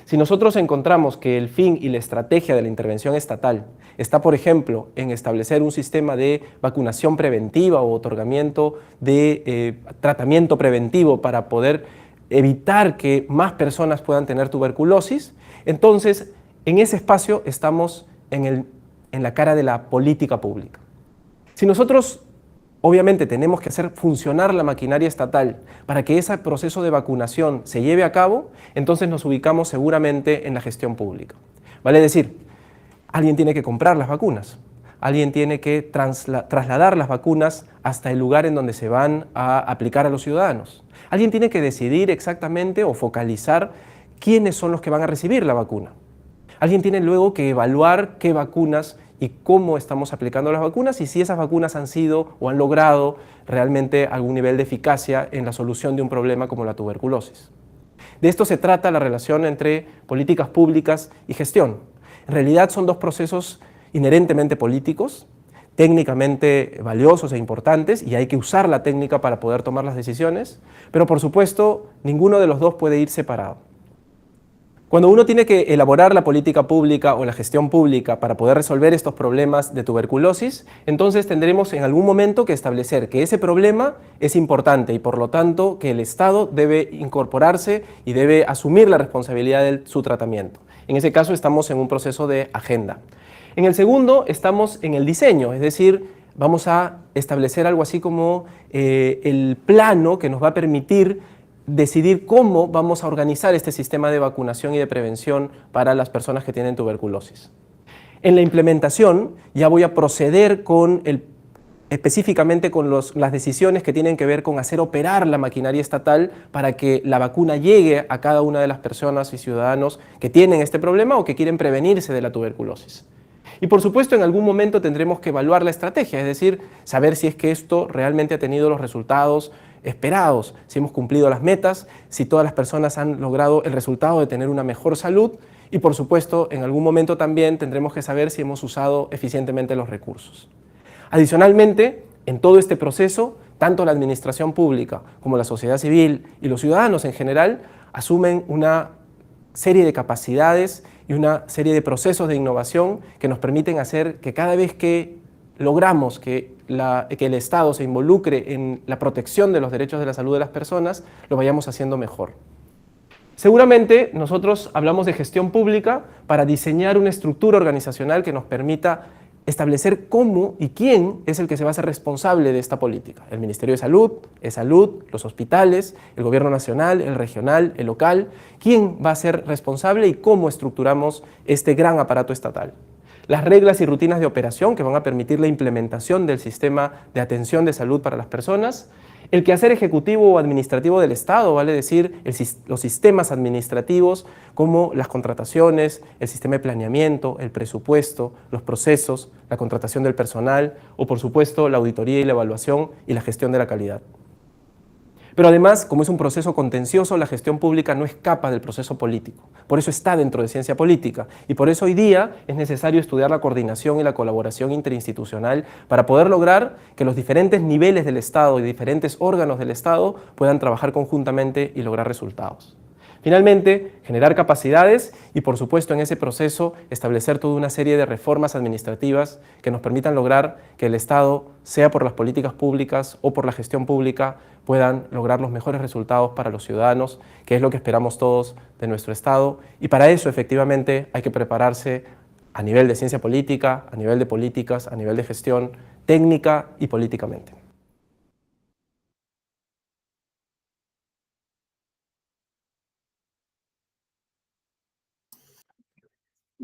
Speaker 2: Si nosotros encontramos que el fin y la estrategia de la intervención estatal está, por ejemplo, en establecer un sistema de vacunación preventiva o otorgamiento de tratamiento preventivo para poder evitar que más personas puedan tener tuberculosis, entonces en ese espacio estamos en la cara de la política pública. Si nosotros obviamente tenemos que hacer funcionar la maquinaria estatal para que ese proceso de vacunación se lleve a cabo, entonces nos ubicamos seguramente en la gestión pública. Vale decir, alguien tiene que comprar las vacunas, alguien tiene que trasladar las vacunas hasta el lugar en donde se van a aplicar a los ciudadanos. Alguien tiene que decidir exactamente o focalizar quiénes son los que van a recibir la vacuna. Alguien tiene luego que evaluar qué vacunas y cómo estamos aplicando las vacunas y si esas vacunas han sido o han logrado realmente algún nivel de eficacia en la solución de un problema como la tuberculosis. De esto se trata la relación entre políticas públicas y gestión. En realidad son dos procesos inherentemente políticos, técnicamente valiosos e importantes y hay que usar la técnica para poder tomar las decisiones, pero por supuesto ninguno de los dos puede ir separado. Cuando uno tiene que elaborar la política pública o la gestión pública para poder resolver estos problemas de tuberculosis, entonces tendremos en algún momento que establecer que ese problema es importante y por lo tanto que el Estado debe incorporarse y debe asumir la responsabilidad de su tratamiento. En ese caso estamos en un proceso de agenda. En el segundo estamos en el diseño, es decir, vamos a establecer algo así como el plano que nos va a permitir decidir cómo vamos a organizar este sistema de vacunación y de prevención para las personas que tienen tuberculosis. En la implementación ya voy a proceder específicamente con las decisiones que tienen que ver con hacer operar la maquinaria estatal para que la vacuna llegue a cada una de las personas y ciudadanos que tienen este problema o que quieren prevenirse de la tuberculosis. Y por supuesto, en algún momento tendremos que evaluar la estrategia, es decir, saber si es que esto realmente ha tenido los resultados esperados, si hemos cumplido las metas, si todas las personas han logrado el resultado de tener una mejor salud y por supuesto, en algún momento también tendremos que saber si hemos usado eficientemente los recursos. Adicionalmente, en todo este proceso, tanto la administración pública como la sociedad civil y los ciudadanos en general asumen una serie de capacidades y una serie de procesos de innovación que nos permiten hacer que cada vez que logramos que el Estado se involucre en la protección de los derechos de la salud de las personas, lo vayamos haciendo mejor. Seguramente nosotros hablamos de gestión pública para diseñar una estructura organizacional que nos permita establecer cómo y quién es el que se va a hacer responsable de esta política. El Ministerio de Salud, E-Salud, los hospitales, el gobierno nacional, el regional, el local. ¿Quién va a ser responsable y cómo estructuramos este gran aparato estatal? Las reglas y rutinas de operación que van a permitir la implementación del sistema de atención de salud para las personas. El quehacer ejecutivo o administrativo del Estado, vale decir, los sistemas administrativos como las contrataciones, el sistema de planeamiento, el presupuesto, los procesos, la contratación del personal o, por supuesto, la auditoría y la evaluación y la gestión de la calidad. Pero además, como es un proceso contencioso, la gestión pública no escapa del proceso político. Por eso está dentro de ciencia política y por eso hoy día es necesario estudiar la coordinación y la colaboración interinstitucional para poder lograr que los diferentes niveles del Estado y diferentes órganos del Estado puedan trabajar conjuntamente y lograr resultados. Finalmente, generar capacidades y, por supuesto, en ese proceso establecer toda una serie de reformas administrativas que nos permitan lograr que el Estado, sea por las políticas públicas o por la gestión pública, puedan lograr los mejores resultados para los ciudadanos, que es lo que esperamos todos de nuestro Estado. Y para eso, efectivamente, hay que prepararse a nivel de ciencia política, a nivel de políticas, a nivel de gestión técnica y políticamente.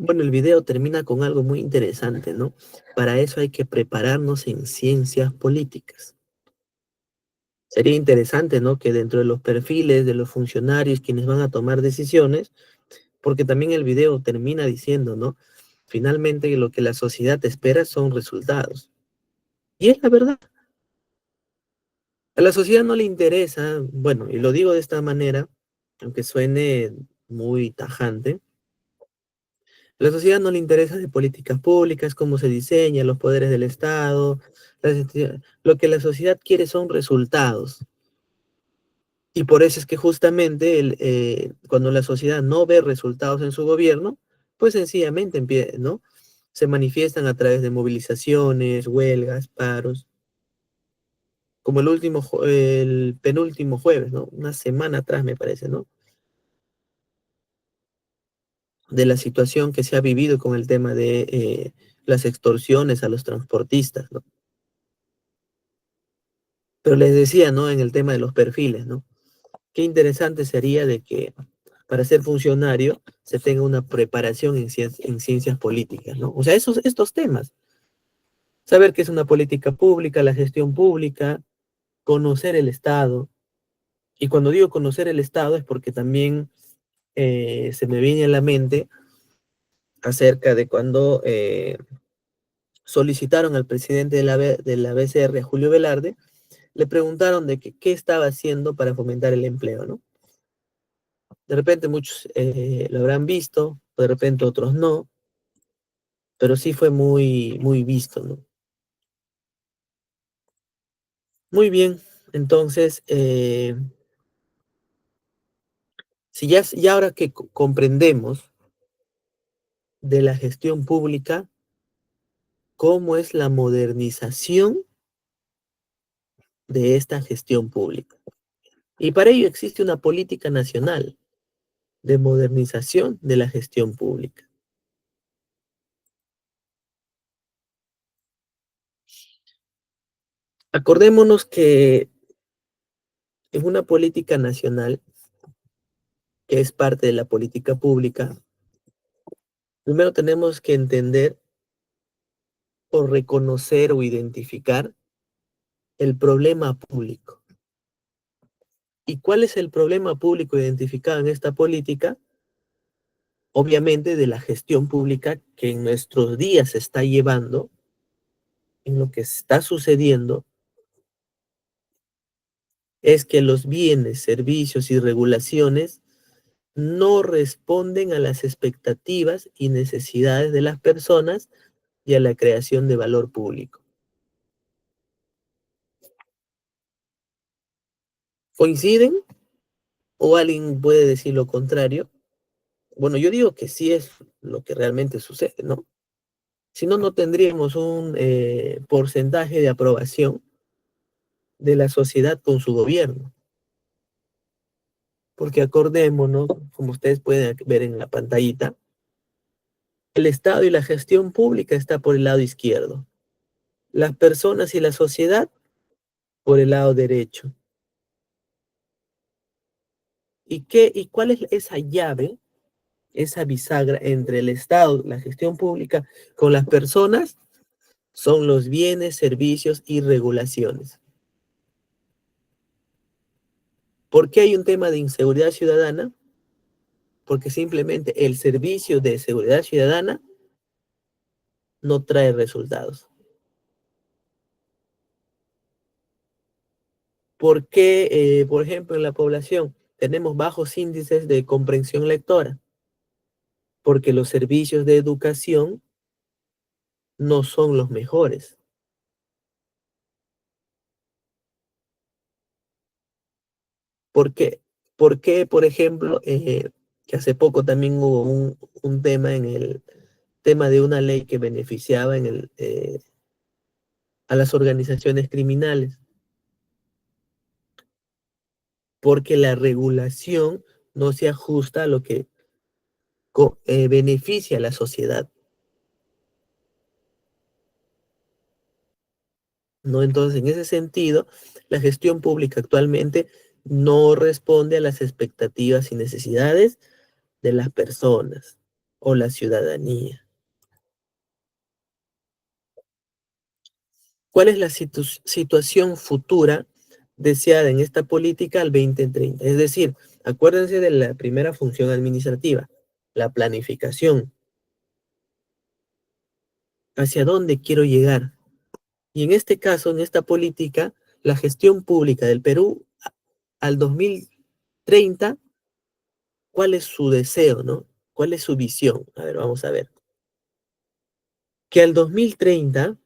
Speaker 1: Bueno, el video termina con algo muy interesante, ¿no? Para eso hay que prepararnos en ciencias políticas. Sería interesante, ¿no? Que dentro de los perfiles de los funcionarios, quienes van a tomar decisiones, porque también el video termina diciendo, ¿no? Finalmente lo que la sociedad espera son resultados. Y es la verdad. A la sociedad no le interesa, bueno, y lo digo de esta manera, aunque suene muy tajante, a la sociedad no le interesa de políticas públicas, cómo se diseña, los poderes del Estado. Lo que la sociedad quiere son resultados. Y por eso es que justamente cuando la sociedad no ve resultados en su gobierno, pues sencillamente ¿no? Se manifiestan a través de movilizaciones, huelgas, paros, como el penúltimo jueves, ¿no? Una semana atrás me parece, ¿no? De la situación que se ha vivido con el tema de las extorsiones a los transportistas, ¿no? Pero les decía, ¿no? En el tema de los perfiles, ¿no? Qué interesante sería de que para ser funcionario se tenga una preparación en ciencias políticas, ¿no? O sea, estos temas. Saber qué es una política pública, la gestión pública, conocer el Estado. Y cuando digo conocer el Estado es porque también se me viene a la mente acerca de cuando solicitaron al presidente de la BCR, a Julio Velarde, le preguntaron de qué estaba haciendo para fomentar el empleo, ¿no? De repente muchos lo habrán visto, de repente otros no, pero sí fue muy, muy visto, ¿no? Muy bien, entonces, si ya ahora que comprendemos de la gestión pública, cómo es la modernización de esta gestión pública. Y para ello existe una política nacional de modernización de la gestión pública. Acordémonos que en una política nacional, que es parte de la política pública, primero tenemos que entender o reconocer o identificar el problema público. ¿Y cuál es el problema público identificado en esta política? Obviamente de la gestión pública que en nuestros días se está llevando, en lo que está sucediendo, es que los bienes, servicios y regulaciones no responden a las expectativas y necesidades de las personas y a la creación de valor público. ¿Coinciden o alguien puede decir lo contrario? Bueno, yo digo que sí es lo que realmente sucede, ¿no? Si no, no tendríamos un porcentaje de aprobación de la sociedad con su gobierno. Porque acordémonos, como ustedes pueden ver en la pantallita, el Estado y la gestión pública está por el lado izquierdo, las personas y la sociedad por el lado derecho. ¿Y cuál es esa llave, esa bisagra entre el Estado, la gestión pública con las personas? Son los bienes, servicios y regulaciones. ¿Por qué hay un tema de inseguridad ciudadana? Porque simplemente el servicio de seguridad ciudadana no trae resultados. ¿Por qué, por ejemplo, en la población tenemos bajos índices de comprensión lectora? Porque los servicios de educación no son los mejores. ¿Por qué? Porque, por ejemplo, que hace poco también hubo un tema en el tema de una ley que beneficiaba a las organizaciones criminales? Porque la regulación no se ajusta a lo que beneficia a la sociedad, ¿no? Entonces, en ese sentido, la gestión pública actualmente no responde a las expectativas y necesidades de las personas o la ciudadanía. ¿Cuál es la situación futura deseada en esta política al 2030? Es decir, acuérdense de la primera función administrativa, la planificación. ¿Hacia dónde quiero llegar? Y en este caso, en esta política, la gestión pública del Perú al 2030, ¿cuál es su deseo, no? ¿Cuál es su visión? A ver, vamos a ver. Que al 2030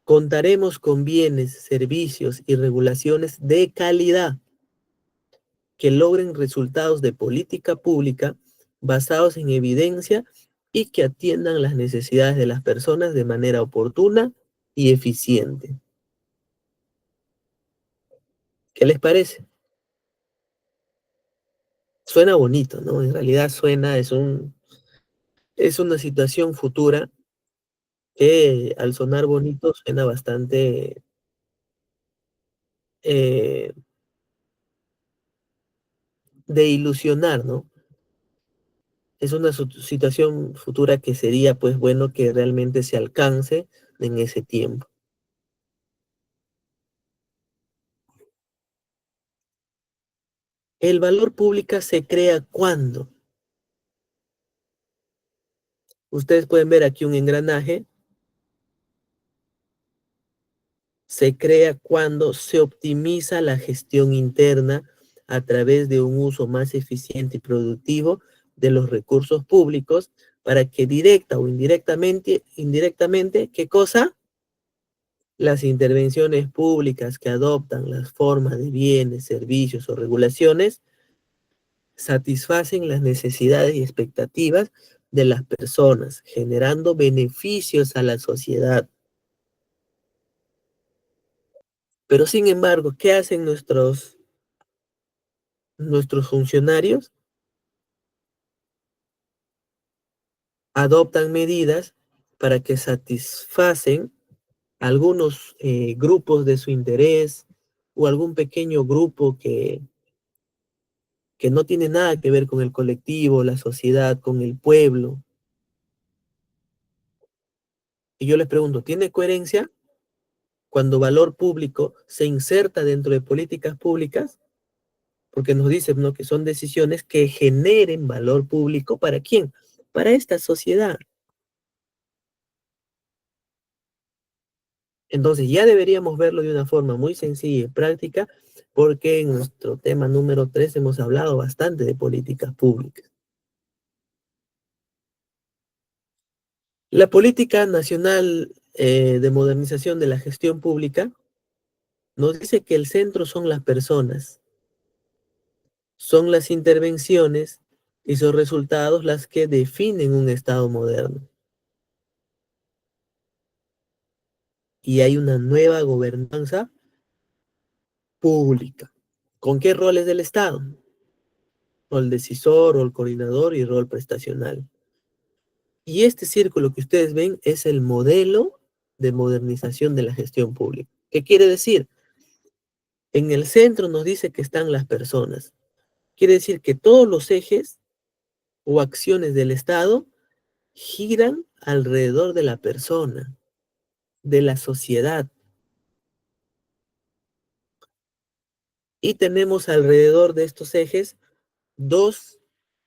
Speaker 1: contaremos con bienes, servicios y regulaciones de calidad que logren resultados de política pública basados en evidencia y que atiendan las necesidades de las personas de manera oportuna y eficiente. ¿Qué les parece? Suena bonito, ¿no? En realidad suena, es una situación futura que al sonar bonito suena bastante eh, de ilusionar, ¿no? Es una situación futura que sería pues bueno que realmente se alcance en ese tiempo. El valor público se crea cuando. Ustedes pueden ver aquí un engranaje. Se crea cuando se optimiza la gestión interna a través de un uso más eficiente y productivo de los recursos públicos para que directa o indirectamente, ¿qué cosa? Las intervenciones públicas que adoptan las formas de bienes, servicios o regulaciones satisfacen las necesidades y expectativas de las personas, generando beneficios a la sociedad. Pero sin embargo, ¿qué hacen nuestros funcionarios? Adoptan medidas para que satisfacen algunos grupos de su interés o algún pequeño grupo que no tiene nada que ver con el colectivo, la sociedad, con el pueblo. Y yo les pregunto, ¿tiene coherencia cuando valor público se inserta dentro de políticas públicas? Porque nos dicen, ¿no?, que son decisiones que generen valor público. ¿Para quién? Para esta sociedad. Entonces ya deberíamos verlo de una forma muy sencilla y práctica, porque en nuestro tema número 3 hemos hablado bastante de políticas públicas. La política nacional de modernización de la gestión pública nos dice que el centro son las personas, son las intervenciones y sus resultados las que definen un Estado moderno. Y hay una nueva gobernanza pública. ¿Con qué roles del Estado? Rol decisor, rol coordinador y rol prestacional. Y este círculo que ustedes ven es el modelo de modernización de la gestión pública. ¿Qué quiere decir? En el centro nos dice que están las personas. Quiere decir que todos los ejes o acciones del Estado giran alrededor de la persona, de la sociedad. Y tenemos alrededor de estos ejes dos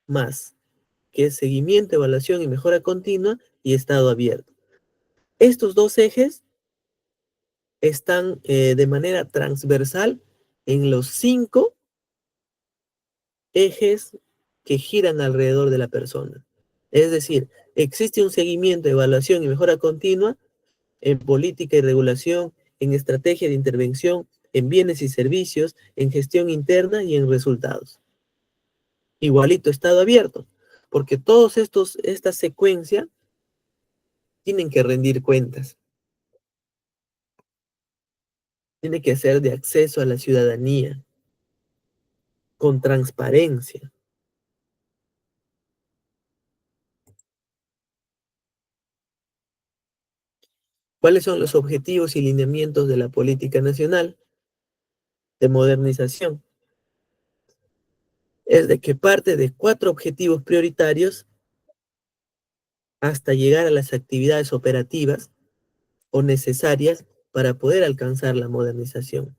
Speaker 1: más, que es seguimiento, evaluación y mejora continua y estado abierto. Estos dos ejes están de manera transversal en los 5 ejes que giran alrededor de la persona. Es decir, existe un seguimiento, evaluación y mejora continua en política y regulación, en estrategia de intervención, en bienes y servicios, en gestión interna y en resultados. Igualito, estado abierto, porque todos esta secuencia tienen que rendir cuentas, tiene que ser de acceso a la ciudadanía, con transparencia. ¿Cuáles son los objetivos y lineamientos de la política nacional de modernización? Es de que parte de 4 objetivos prioritarios hasta llegar a las actividades operativas o necesarias para poder alcanzar la modernización.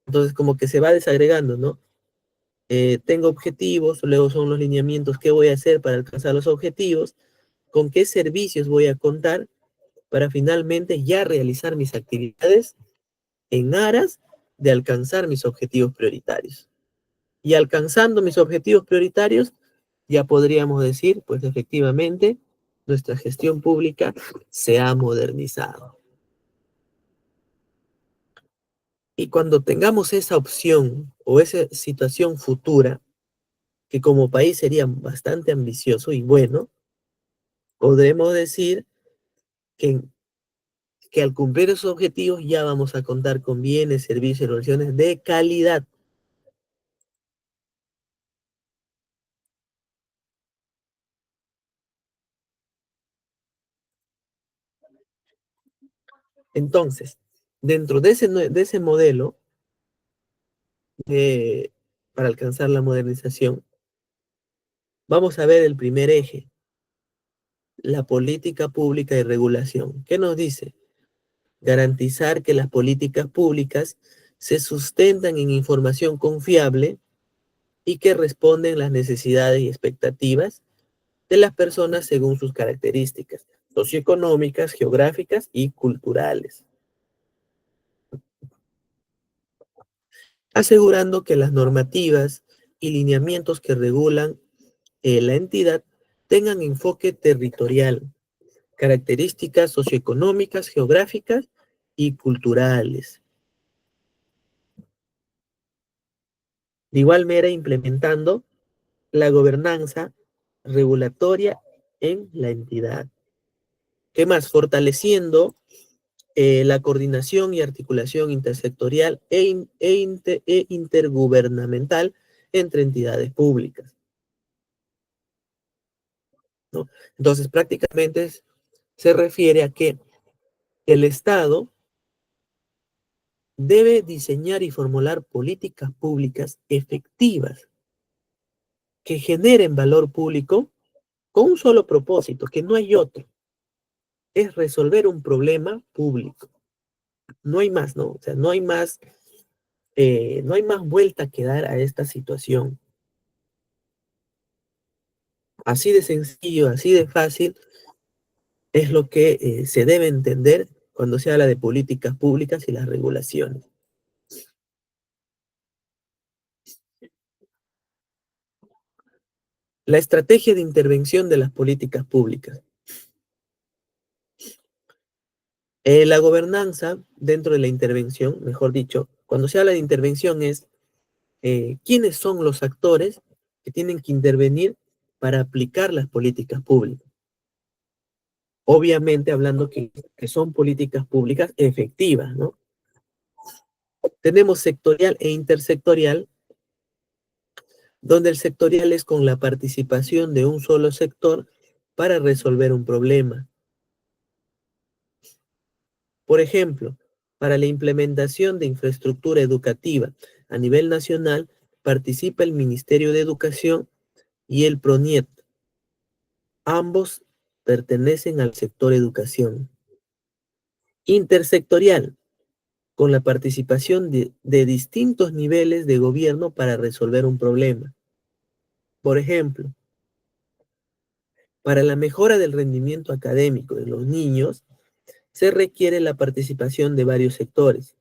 Speaker 1: Entonces, como que se va desagregando, ¿no? Tengo objetivos, luego son los lineamientos, qué voy a hacer para alcanzar los objetivos, con qué servicios voy a contar para finalmente ya realizar mis actividades en aras de alcanzar mis objetivos prioritarios. Y alcanzando mis objetivos prioritarios, ya podríamos decir, pues efectivamente, nuestra gestión pública se ha modernizado. Y cuando tengamos esa opción o esa situación futura, que como país sería bastante ambicioso y bueno, podremos decir que, que al cumplir esos objetivos ya vamos a contar con bienes, servicios y relaciones de calidad. Entonces, dentro de ese modelo para alcanzar la modernización, vamos a ver el primer eje, la política pública y regulación. ¿Qué nos dice? Garantizar que las políticas públicas se sustentan en información confiable y que responden las necesidades y expectativas de las personas según sus características socioeconómicas, geográficas y culturales, asegurando que las normativas y lineamientos que regulan la entidad tengan enfoque territorial, características socioeconómicas, geográficas y culturales. De igual manera, implementando la gobernanza regulatoria en la entidad. ¿Qué más? Fortaleciendo la coordinación y articulación intersectorial e intergubernamental entre entidades públicas, ¿no? Entonces, prácticamente se refiere a que El Estado debe diseñar y formular políticas públicas efectivas que generen valor público con un solo propósito, que no hay otro, es resolver un problema público. No hay más, ¿no? O sea, no hay más vuelta que dar a esta situación. Así de sencillo, así de fácil es lo que se debe entender cuando se habla de políticas públicas y las regulaciones. La estrategia de intervención de las políticas públicas. La gobernanza dentro de la intervención, mejor dicho, cuando se habla de intervención es quiénes son los actores que tienen que intervenir para aplicar las políticas públicas. Obviamente hablando que son políticas públicas efectivas, ¿no? Tenemos sectorial e intersectorial, donde el sectorial es con la participación de un solo sector para resolver un problema. Por ejemplo, para la implementación de infraestructura educativa a nivel nacional, participa el Ministerio de Educación y el PRONIET. Ambos pertenecen al sector educación. Intersectorial, con la participación de distintos niveles de gobierno para resolver un problema. Por ejemplo, para la mejora del rendimiento académico de los niños, se requiere la participación de varios sectores.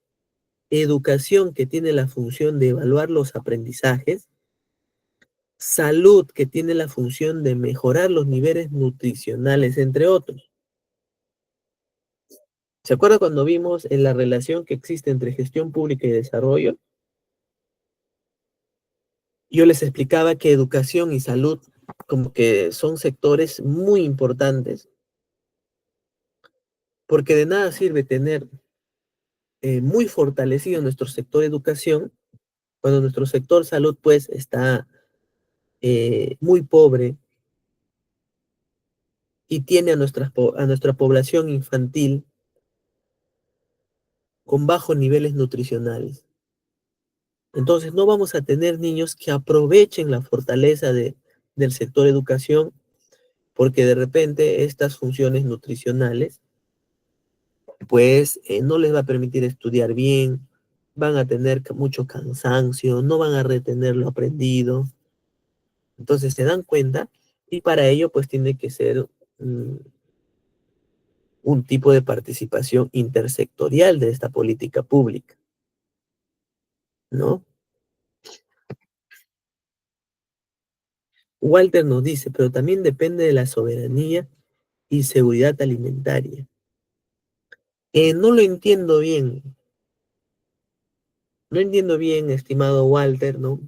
Speaker 1: Educación, que tiene la función de evaluar los aprendizajes. Salud, que tiene la función de mejorar los niveles nutricionales, entre otros. ¿Se acuerda cuando vimos en la relación que existe entre gestión pública y desarrollo? Yo les explicaba que educación y salud como que son sectores muy importantes, porque de nada sirve tener muy fortalecido nuestro sector educación cuando nuestro sector salud pues está muy pobre y tiene a nuestra población infantil con bajos niveles nutricionales. Entonces no vamos a tener niños que aprovechen la fortaleza del sector educación, porque de repente estas funciones nutricionales pues no les va a permitir estudiar bien, van a tener mucho cansancio, no van a retener lo aprendido. Entonces se dan cuenta y para ello pues tiene que ser mm, un tipo de participación intersectorial de esta política pública, ¿no? Walter nos dice, pero también depende de la soberanía y seguridad alimentaria. No lo entiendo bien, no entiendo bien, estimado Walter, ¿no?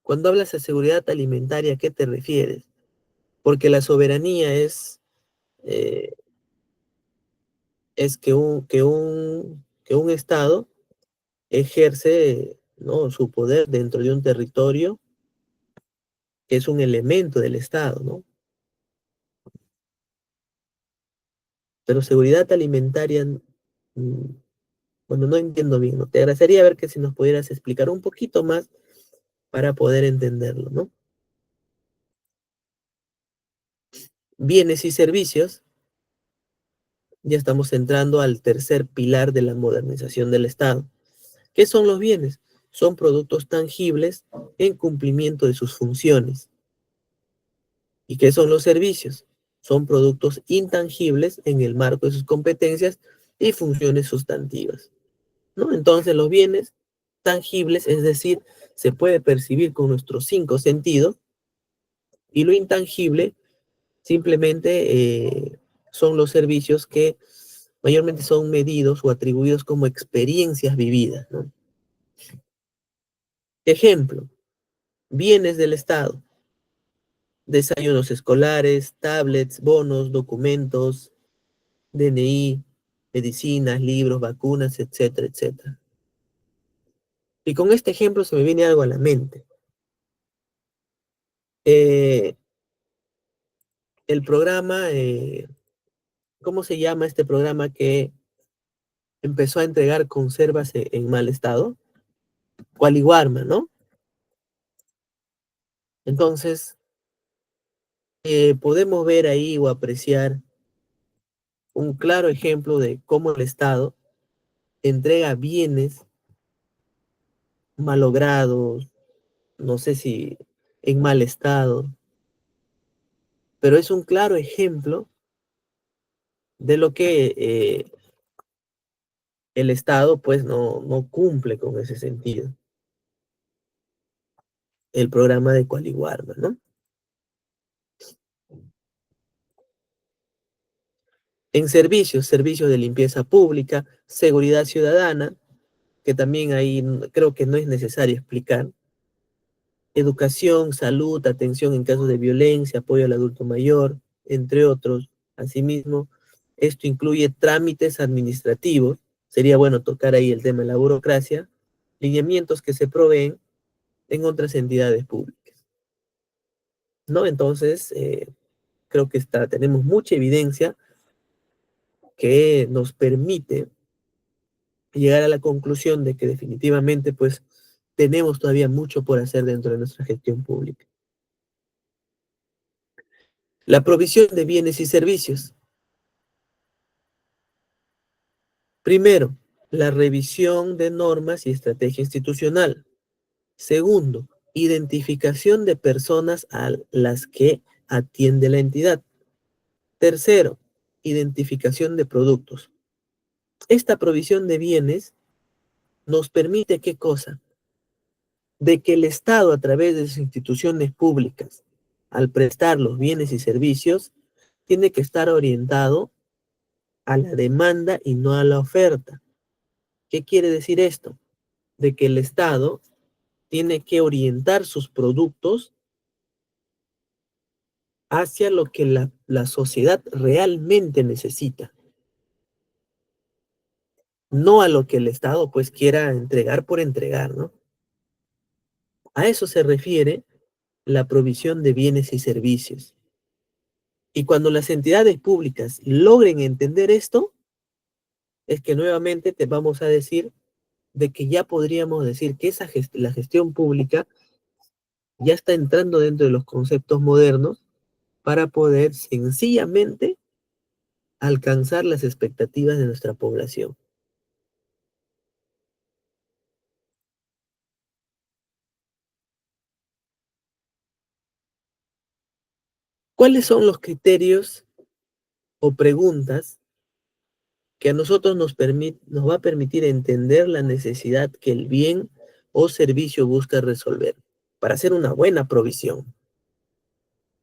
Speaker 1: Cuando hablas de seguridad alimentaria, ¿a qué te refieres? Porque la soberanía eh, es que un Estado ejerce, ¿no?, su poder dentro de un territorio que es un elemento del Estado, ¿no? Pero seguridad alimentaria, bueno, no entiendo bien, ¿no? Te agradecería ver que si nos pudieras explicar un poquito más para poder entenderlo, ¿no? Bienes y servicios, ya estamos entrando al tercer pilar de la modernización del Estado. ¿Qué son los bienes? Son productos tangibles en cumplimiento de sus funciones. ¿Y qué son los servicios? Son productos intangibles en el marco de sus competencias y funciones sustantivas, ¿no? Entonces los bienes tangibles, es decir, se puede percibir con nuestros cinco sentidos, y lo intangible simplemente son los servicios que mayormente son medidos o atribuidos como experiencias vividas, ¿no? Ejemplo, bienes del Estado: desayunos escolares, tablets, bonos, documentos, DNI, medicinas, libros, vacunas, etcétera, etcétera. Y con este ejemplo se me viene algo a la mente. Eh, el programa, ¿cómo se llama este programa que empezó a entregar conservas en mal estado, Qualiwarma, ¿no? Entonces, podemos ver ahí o apreciar un claro ejemplo de cómo el Estado entrega bienes malogrados, no sé si en mal estado, pero es un claro ejemplo de lo que el Estado pues no cumple con ese sentido. El programa de Qualiwarma, ¿no? En servicios, servicios de limpieza pública, seguridad ciudadana, que también ahí creo que no es necesario explicar. Educación, salud, atención en casos de violencia, apoyo al adulto mayor, entre otros. Asimismo, esto incluye trámites administrativos, sería bueno tocar ahí el tema de la burocracia, lineamientos que se proveen en otras entidades públicas, ¿no? Entonces, creo que tenemos mucha evidencia que nos permite llegar a la conclusión de que definitivamente, pues, tenemos todavía mucho por hacer dentro de nuestra gestión pública. La provisión de bienes y servicios. Primero, la revisión de normas y estrategia institucional. Segundo, identificación de personas a las que atiende la entidad. Tercero, identificación de productos. Esta provisión de bienes nos permite, ¿qué cosa? De que el Estado, a través de sus instituciones públicas, al prestar los bienes y servicios, tiene que estar orientado a la demanda y no a la oferta. ¿Qué quiere decir esto? De que el Estado tiene que orientar sus productos hacia lo que la sociedad realmente necesita, no a lo que el Estado pues quiera entregar por entregar, ¿no? A eso se refiere la provisión de bienes y servicios. Y cuando las entidades públicas logren entender esto, es que nuevamente te vamos a decir de que ya podríamos decir que la gestión pública ya está entrando dentro de los conceptos modernos para poder sencillamente alcanzar las expectativas de nuestra población. ¿Cuáles son los criterios o preguntas que a nosotros nos va a permitir entender la necesidad que el bien o servicio busca resolver para hacer una buena provisión?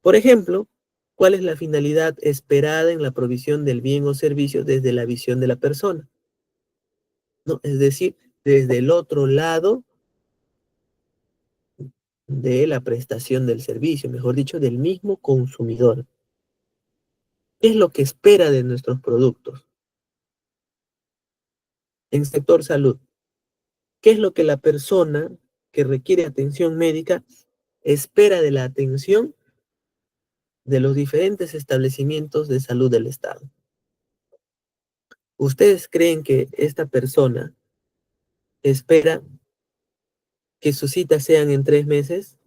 Speaker 1: Por ejemplo, ¿cuál es la finalidad esperada en la provisión del bien o servicio desde la visión de la persona? ¿No? Es decir, desde el otro lado de la prestación del servicio, mejor dicho, del mismo consumidor. ¿Qué es lo que espera de nuestros productos? En sector salud, ¿qué es lo que la persona que requiere atención médica espera de la atención de los diferentes establecimientos de salud del Estado? ¿Ustedes creen que esta persona espera que sus citas sean en 3 meses?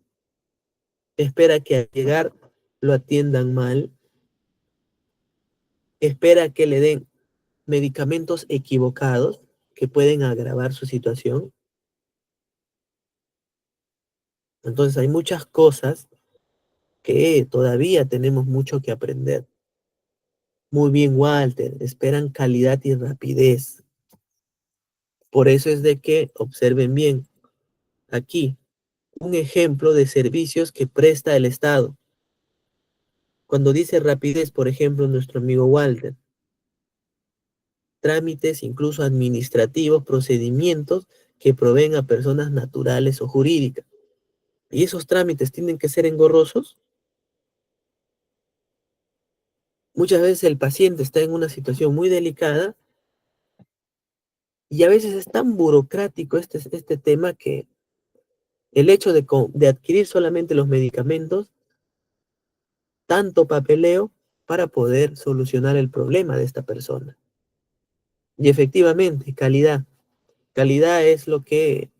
Speaker 1: ¿Espera que al llegar lo atiendan mal? ¿Espera que le den medicamentos equivocados que pueden agravar su situación? Entonces hay muchas cosas que todavía tenemos mucho que aprender. Muy bien, Walter, esperan calidad y rapidez. Por eso es de que observen bien aquí un ejemplo de servicios que presta el Estado. Cuando dice rapidez, por ejemplo, nuestro amigo Walter, trámites incluso administrativos, procedimientos que proveen a personas naturales o jurídicas. Y esos trámites tienen que ser engorrosos. Muchas veces el paciente está en una situación muy delicada y a veces es tan burocrático este tema que el hecho de adquirir solamente los medicamentos, tanto papeleo para poder solucionar el problema de esta persona. Y efectivamente, calidad. Calidad es lo que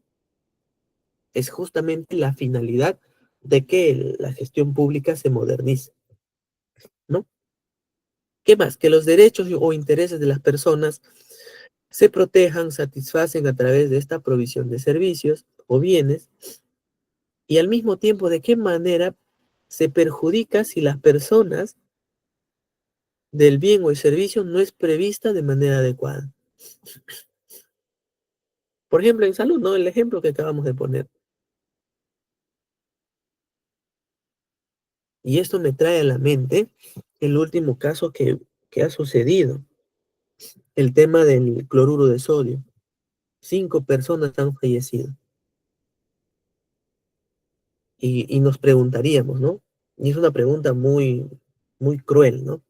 Speaker 1: es justamente la finalidad de que la gestión pública se modernice, ¿no? ¿Qué más? Que los derechos o intereses de las personas se protejan, satisfacen a través de esta provisión de servicios o bienes, y al mismo tiempo de qué manera se perjudica si las personas del bien o el servicio no es prevista de manera adecuada. Por ejemplo, en salud, ¿no? El ejemplo que acabamos de poner. Y esto me trae a la mente el último caso que ha sucedido, el tema del cloruro de sodio. 5 personas han fallecido. Y nos preguntaríamos, ¿no? Y es una pregunta muy, muy cruel, ¿no?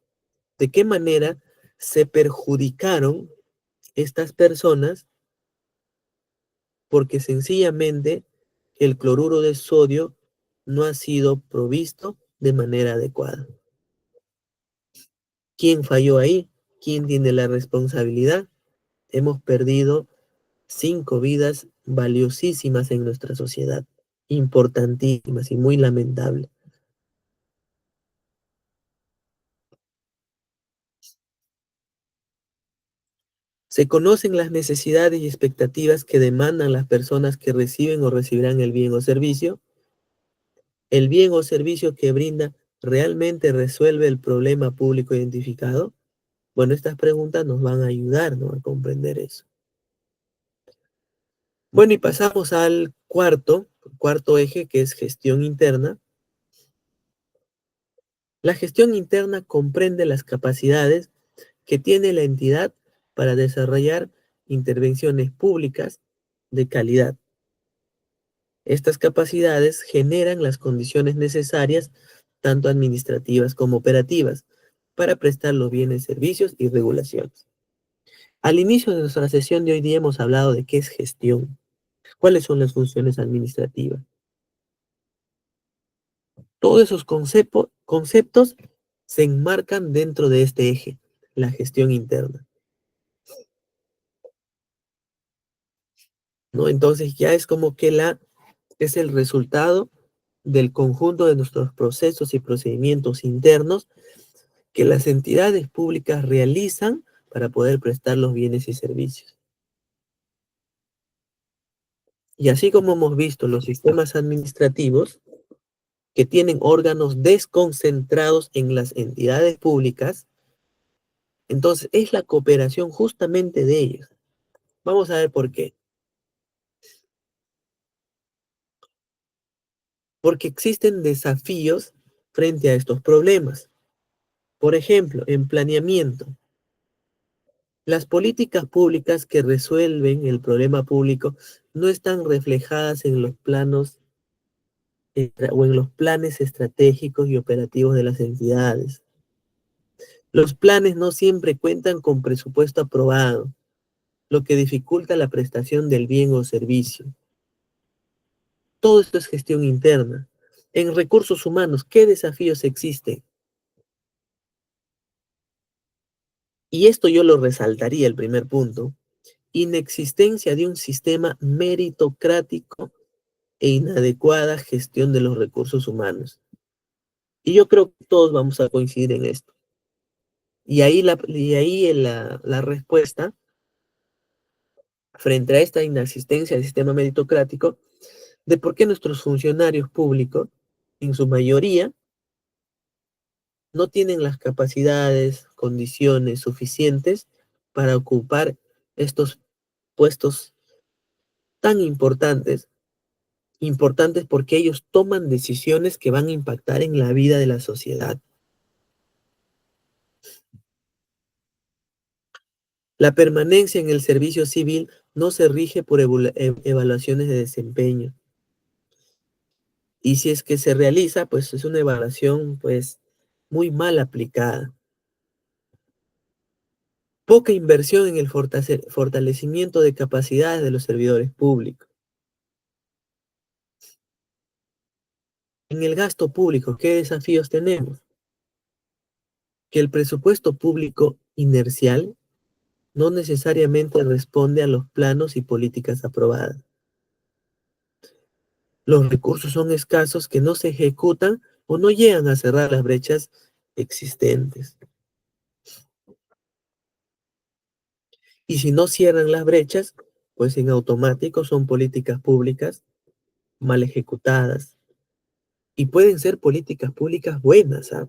Speaker 1: ¿De qué manera se perjudicaron estas personas porque sencillamente el cloruro de sodio no ha sido provisto de manera adecuada? ¿Quién falló ahí? ¿Quién tiene la responsabilidad? Hemos perdido 5 vidas valiosísimas en nuestra sociedad, importantísimas y muy lamentable. Se conocen las necesidades y expectativas que demandan las personas que reciben o recibirán el bien o servicio. ¿El bien o servicio que brinda realmente resuelve el problema público identificado? Bueno, estas preguntas nos van a ayudar, ¿no?, a comprender eso. Bueno, y pasamos al cuarto eje, que es gestión interna. La gestión interna comprende las capacidades que tiene la entidad para desarrollar intervenciones públicas de calidad. Estas capacidades generan las condiciones necesarias, tanto administrativas como operativas, para prestar los bienes, servicios y regulaciones. Al inicio de nuestra sesión de hoy día hemos hablado de qué es gestión, cuáles son las funciones administrativas. Todos esos conceptos se enmarcan dentro de este eje, la gestión interna, ¿no? Entonces ya es como que es el resultado del conjunto de nuestros procesos y procedimientos internos que las entidades públicas realizan para poder prestar los bienes y servicios. Y así como hemos visto los sistemas administrativos que tienen órganos desconcentrados en las entidades públicas, entonces es la cooperación justamente de ellos. Vamos a ver por qué. Porque existen desafíos frente a estos problemas. Por ejemplo, en planeamiento, las políticas públicas que resuelven el problema público no están reflejadas en los planos o en los planes estratégicos y operativos de las entidades. Los planes no siempre cuentan con presupuesto aprobado, lo que dificulta la prestación del bien o servicio. Todo esto es gestión interna. En recursos humanos, ¿qué desafíos existen? Y esto yo lo resaltaría, el primer punto: inexistencia de un sistema meritocrático e inadecuada gestión de los recursos humanos. Y yo creo que todos vamos a coincidir en esto. Y ahí la respuesta frente a esta inexistencia del sistema meritocrático, de por qué nuestros funcionarios públicos, en su mayoría, no tienen las capacidades, condiciones suficientes para ocupar estos puestos tan importantes porque ellos toman decisiones que van a impactar en la vida de la sociedad. La permanencia en el servicio civil no se rige por evaluaciones de desempeño. Y si es que se realiza, pues es una evaluación pues muy mal aplicada. Poca inversión en el fortalecimiento de capacidades de los servidores públicos. En el gasto público, ¿qué desafíos tenemos? Que el presupuesto público inercial no necesariamente responde a los planos y políticas aprobadas. Los recursos son escasos que no se ejecutan o no llegan a cerrar las brechas existentes. Y si no cierran las brechas, pues en automático son políticas públicas mal ejecutadas. Y pueden ser políticas públicas buenas, ¿ah?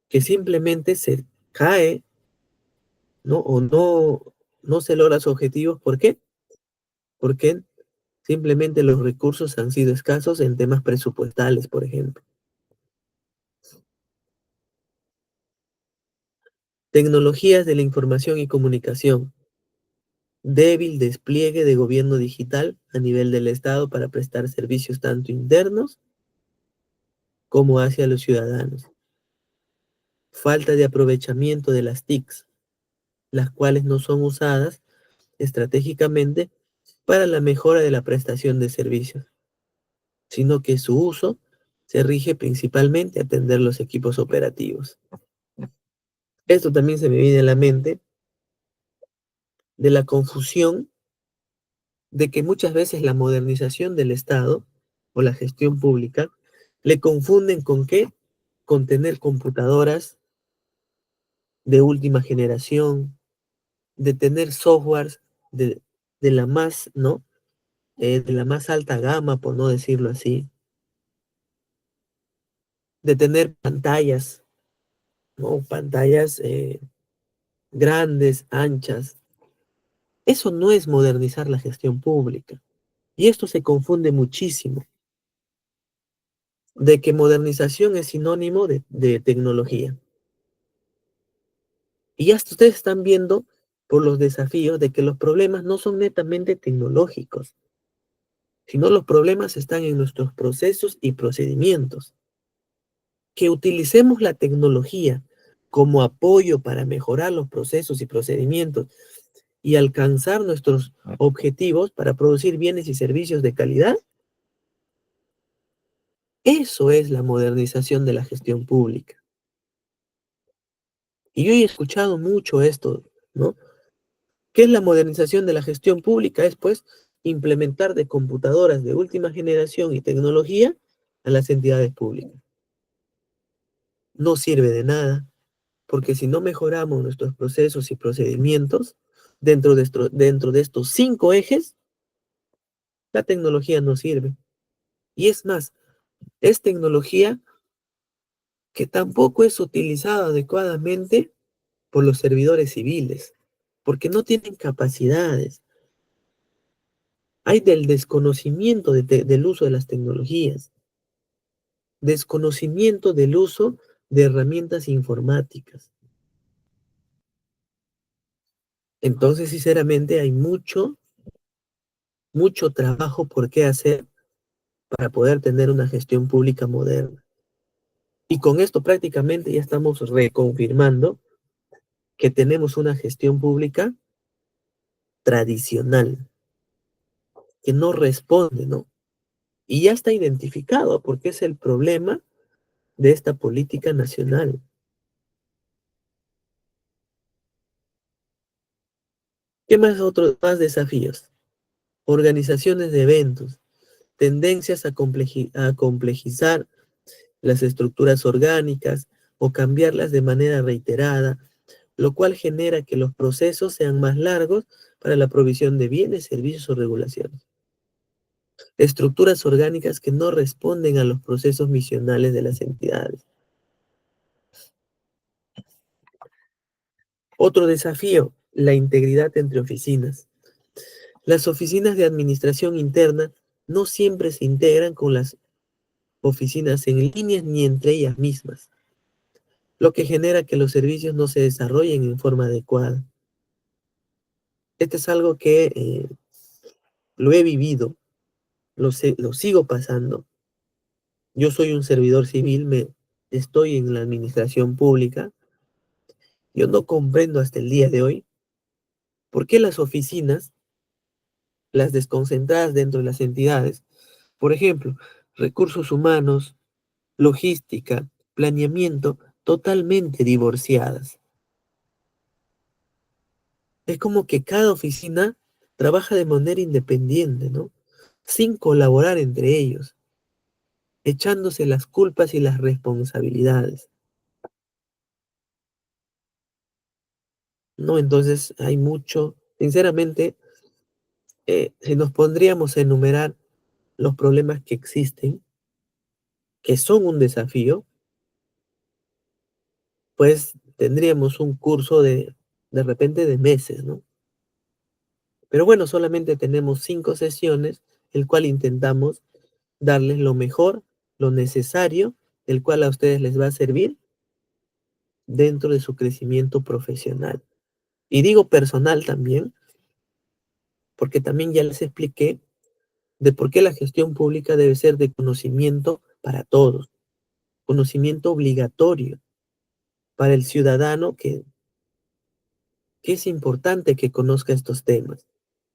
Speaker 1: Que simplemente se cae, ¿no? O no se logra su objetivo. ¿Por qué? Porque simplemente los recursos han sido escasos en temas presupuestales, por ejemplo. Tecnologías de la información y comunicación. Débil despliegue de gobierno digital a nivel del Estado para prestar servicios tanto internos como hacia los ciudadanos. Falta de aprovechamiento de las TICs, las cuales no son usadas estratégicamente para la mejora de la prestación de servicios, sino que su uso se rige principalmente a atender los equipos operativos. Esto también se me viene a la mente de la confusión de que muchas veces la modernización del Estado o la gestión pública le confunden con qué, con tener computadoras de última generación, de tener softwares de la más, ¿no? De la más alta gama, por no decirlo así, de tener pantallas, ¿no? Pantallas grandes, anchas. Eso no es modernizar la gestión pública. Y esto se confunde muchísimo, de que modernización es sinónimo de tecnología. Y ya ustedes están viendo por los desafíos de que los problemas no son netamente tecnológicos, sino los problemas están en nuestros procesos y procedimientos. Que utilicemos la tecnología como apoyo para mejorar los procesos y procedimientos y alcanzar nuestros objetivos para producir bienes y servicios de calidad, eso es la modernización de la gestión pública. Y yo he escuchado mucho esto, ¿no? ¿Qué es la modernización de la gestión pública? Es pues implementar de computadoras de última generación y tecnología a las entidades públicas. No sirve de nada, porque si no mejoramos nuestros procesos y procedimientos dentro de estos 5 ejes, la tecnología no sirve. Y es más, es tecnología que tampoco es utilizada adecuadamente por los servidores civiles, porque no tienen capacidades. Hay del desconocimiento del uso de las tecnologías, desconocimiento del uso de herramientas informáticas. Entonces, sinceramente, hay mucho trabajo por qué hacer para poder tener una gestión pública moderna. Y con esto prácticamente ya estamos reconfirmando que tenemos una gestión pública tradicional, que no responde, ¿no? Y ya está identificado porque es el problema de esta política nacional. ¿Qué más otros más desafíos? Organizaciones de eventos, tendencias a complejizar las estructuras orgánicas o cambiarlas de manera reiterada, lo cual genera que los procesos sean más largos para la provisión de bienes, servicios o regulaciones. Estructuras orgánicas que no responden a los procesos misionales de las entidades. Otro desafío, la integridad entre oficinas. Las oficinas de administración interna no siempre se integran con las oficinas en líneas ni entre ellas mismas, lo que genera que los servicios no se desarrollen en forma adecuada. Este es algo que lo he vivido, lo sigo pasando. Yo soy un servidor civil, estoy en la administración pública. Yo no comprendo hasta el día de hoy por qué las oficinas, las desconcentradas dentro de las entidades, por ejemplo, recursos humanos, logística, planeamiento, totalmente divorciadas. Es como que cada oficina trabaja de manera independiente, ¿no? Sin colaborar entre ellos, echándose las culpas y las responsabilidades, ¿no? Entonces hay mucho, sinceramente, si nos pondríamos a enumerar los problemas que existen, que son un desafío, pues tendríamos un curso de repente de meses, ¿no? Pero bueno, solamente tenemos 5 sesiones, el cual intentamos darles lo mejor, lo necesario, el cual a ustedes les va a servir dentro de su crecimiento profesional. Y digo personal también, porque también ya les expliqué de por qué la gestión pública debe ser de conocimiento para todos, conocimiento obligatorio para el ciudadano que es importante que conozca estos temas.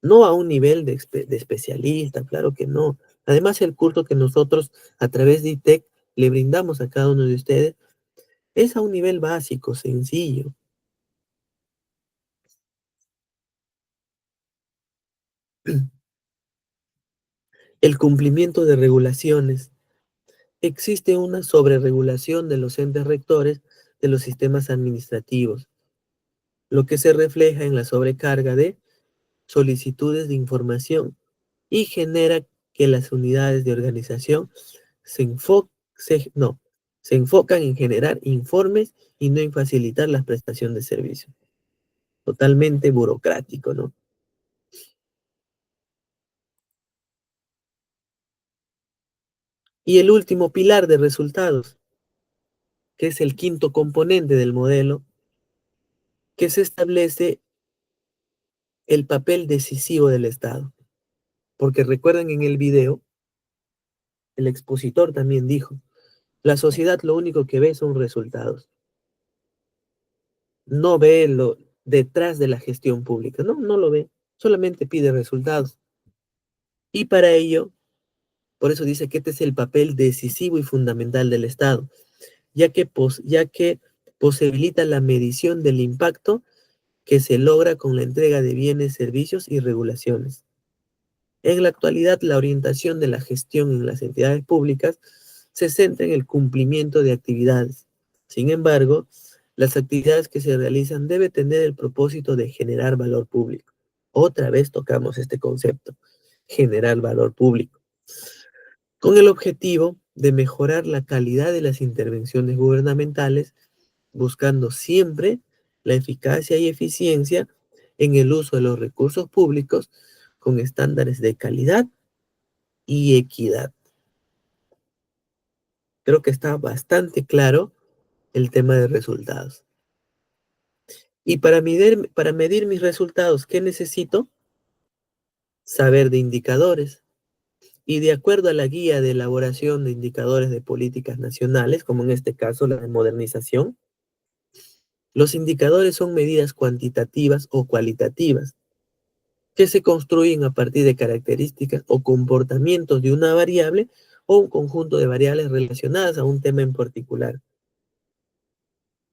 Speaker 1: No a un nivel de especialista, claro que no. Además, el curso que nosotros a través de ITEC le brindamos a cada uno de ustedes es a un nivel básico, sencillo. El cumplimiento de regulaciones. Existe una sobreregulación de los entes rectores de los sistemas administrativos, lo que se refleja en la sobrecarga de solicitudes de información y genera que las unidades de organización se, enfo- no, se enfocan en generar informes y no en facilitar la prestación de servicios. Totalmente burocrático, ¿no? Y el último pilar de resultados, que es el quinto componente del modelo, que se establece el papel decisivo del Estado. Porque recuerden en el video, el expositor también dijo, la sociedad lo único que ve son resultados, no ve lo detrás de la gestión pública, no lo ve, solamente pide resultados. Y para ello, por eso dice que este es el papel decisivo y fundamental del Estado, ya que posibilita la medición del impacto que se logra con la entrega de bienes, servicios y regulaciones. En la actualidad, la orientación de la gestión en las entidades públicas se centra en el cumplimiento de actividades. Sin embargo, las actividades que se realizan deben tener el propósito de generar valor público. Otra vez tocamos este concepto, generar valor público, con el objetivo de mejorar la calidad de las intervenciones gubernamentales, buscando siempre la eficacia y eficiencia en el uso de los recursos públicos con estándares de calidad y equidad. Creo que está bastante claro el tema de resultados. Y para medir mis resultados, ¿qué necesito? Saber de indicadores. Y de acuerdo a la guía de elaboración de indicadores de políticas nacionales, como en este caso la de modernización, los indicadores son medidas cuantitativas o cualitativas que se construyen a partir de características o comportamientos de una variable o un conjunto de variables relacionadas a un tema en particular.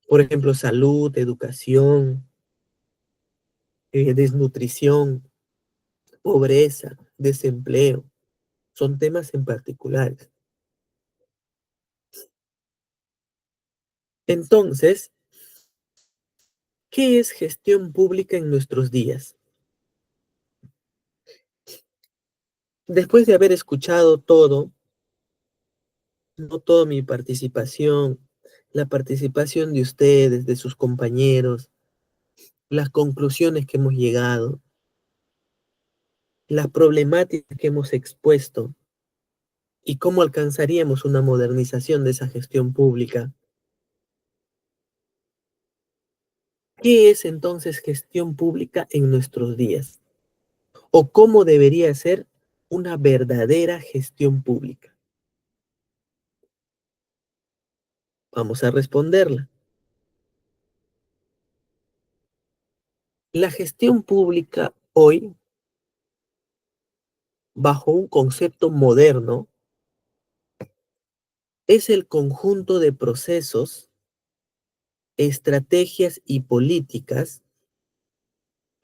Speaker 1: Por ejemplo, salud, educación, desnutrición, pobreza, desempleo, son temas en particulares. Entonces, ¿qué es gestión pública en nuestros días? Después de haber escuchado todo, no toda mi participación, la participación de ustedes, de sus compañeros, las conclusiones que hemos llegado, las problemáticas que hemos expuesto y cómo alcanzaríamos una modernización de esa gestión pública. ¿Qué es entonces gestión pública en nuestros días? ¿O cómo debería ser una verdadera gestión pública? Vamos a responderla. La gestión pública hoy, bajo un concepto moderno, es el conjunto de procesos, estrategias y políticas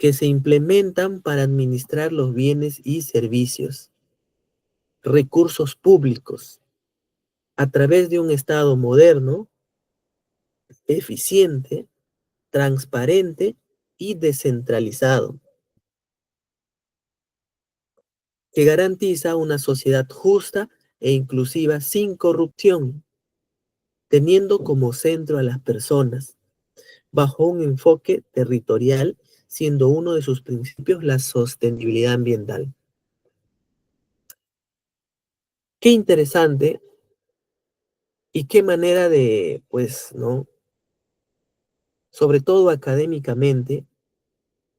Speaker 1: que se implementan para administrar los bienes y servicios, recursos públicos, a través de un Estado moderno, eficiente, transparente y descentralizado, que garantiza una sociedad justa e inclusiva sin corrupción, teniendo como centro a las personas, bajo un enfoque territorial, siendo uno de sus principios la sostenibilidad ambiental. Qué interesante y qué manera de, pues, ¿no? Sobre todo académicamente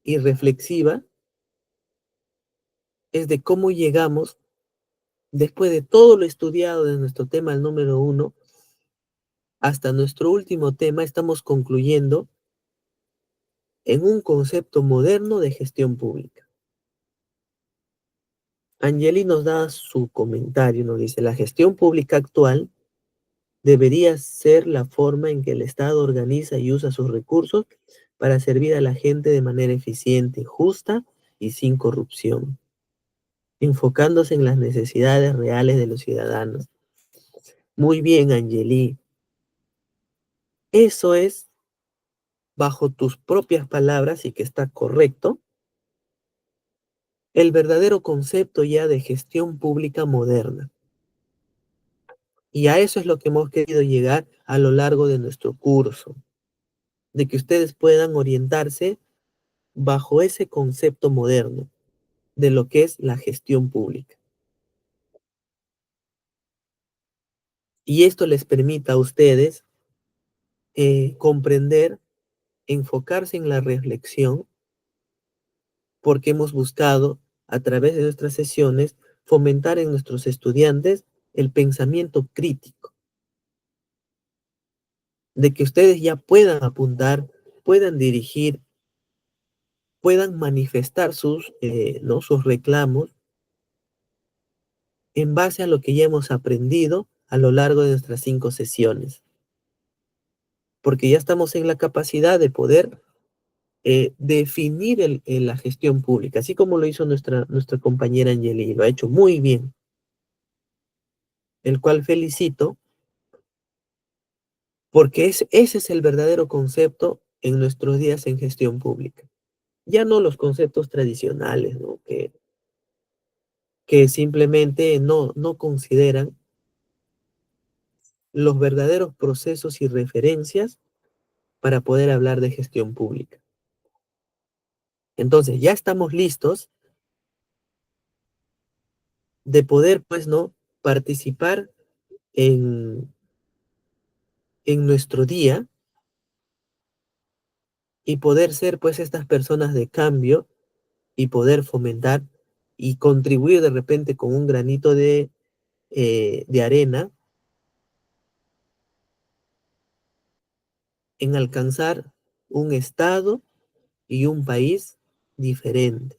Speaker 1: y reflexiva, es de cómo llegamos, después de todo lo estudiado de nuestro tema, el número 1, hasta nuestro último tema, estamos concluyendo en un concepto moderno de gestión pública. Angeli nos da su comentario, nos dice, la gestión pública actual debería ser la forma en que el Estado organiza y usa sus recursos para servir a la gente de manera eficiente, justa y sin corrupción, enfocándose en las necesidades reales de los ciudadanos. Muy bien, Angeli. Eso es, bajo tus propias palabras y que está correcto, el verdadero concepto ya de gestión pública moderna. Y a eso es lo que hemos querido llegar a lo largo de nuestro curso, de que ustedes puedan orientarse bajo ese concepto moderno de lo que es la gestión pública. Y esto les permita a ustedes comprender, enfocarse en la reflexión, porque hemos buscado a través de nuestras sesiones fomentar en nuestros estudiantes el pensamiento crítico, de que ustedes ya puedan apuntar, puedan dirigir, puedan manifestar ¿no? sus reclamos en base a lo que ya hemos aprendido a lo largo de nuestras 5 sesiones, porque ya estamos en la capacidad de poder definir la gestión pública, así como lo hizo nuestra compañera Angeli, lo ha hecho muy bien, el cual felicito, porque ese es el verdadero concepto en nuestros días en gestión pública. Ya no los conceptos tradicionales, ¿no? Que simplemente no consideran los verdaderos procesos y referencias para poder hablar de gestión pública. Entonces, ya estamos listos de poder, pues, ¿no? Participar en, en nuestro día y poder ser, pues, estas personas de cambio y poder fomentar y contribuir de repente con un granito de arena en alcanzar un estado y un país diferente.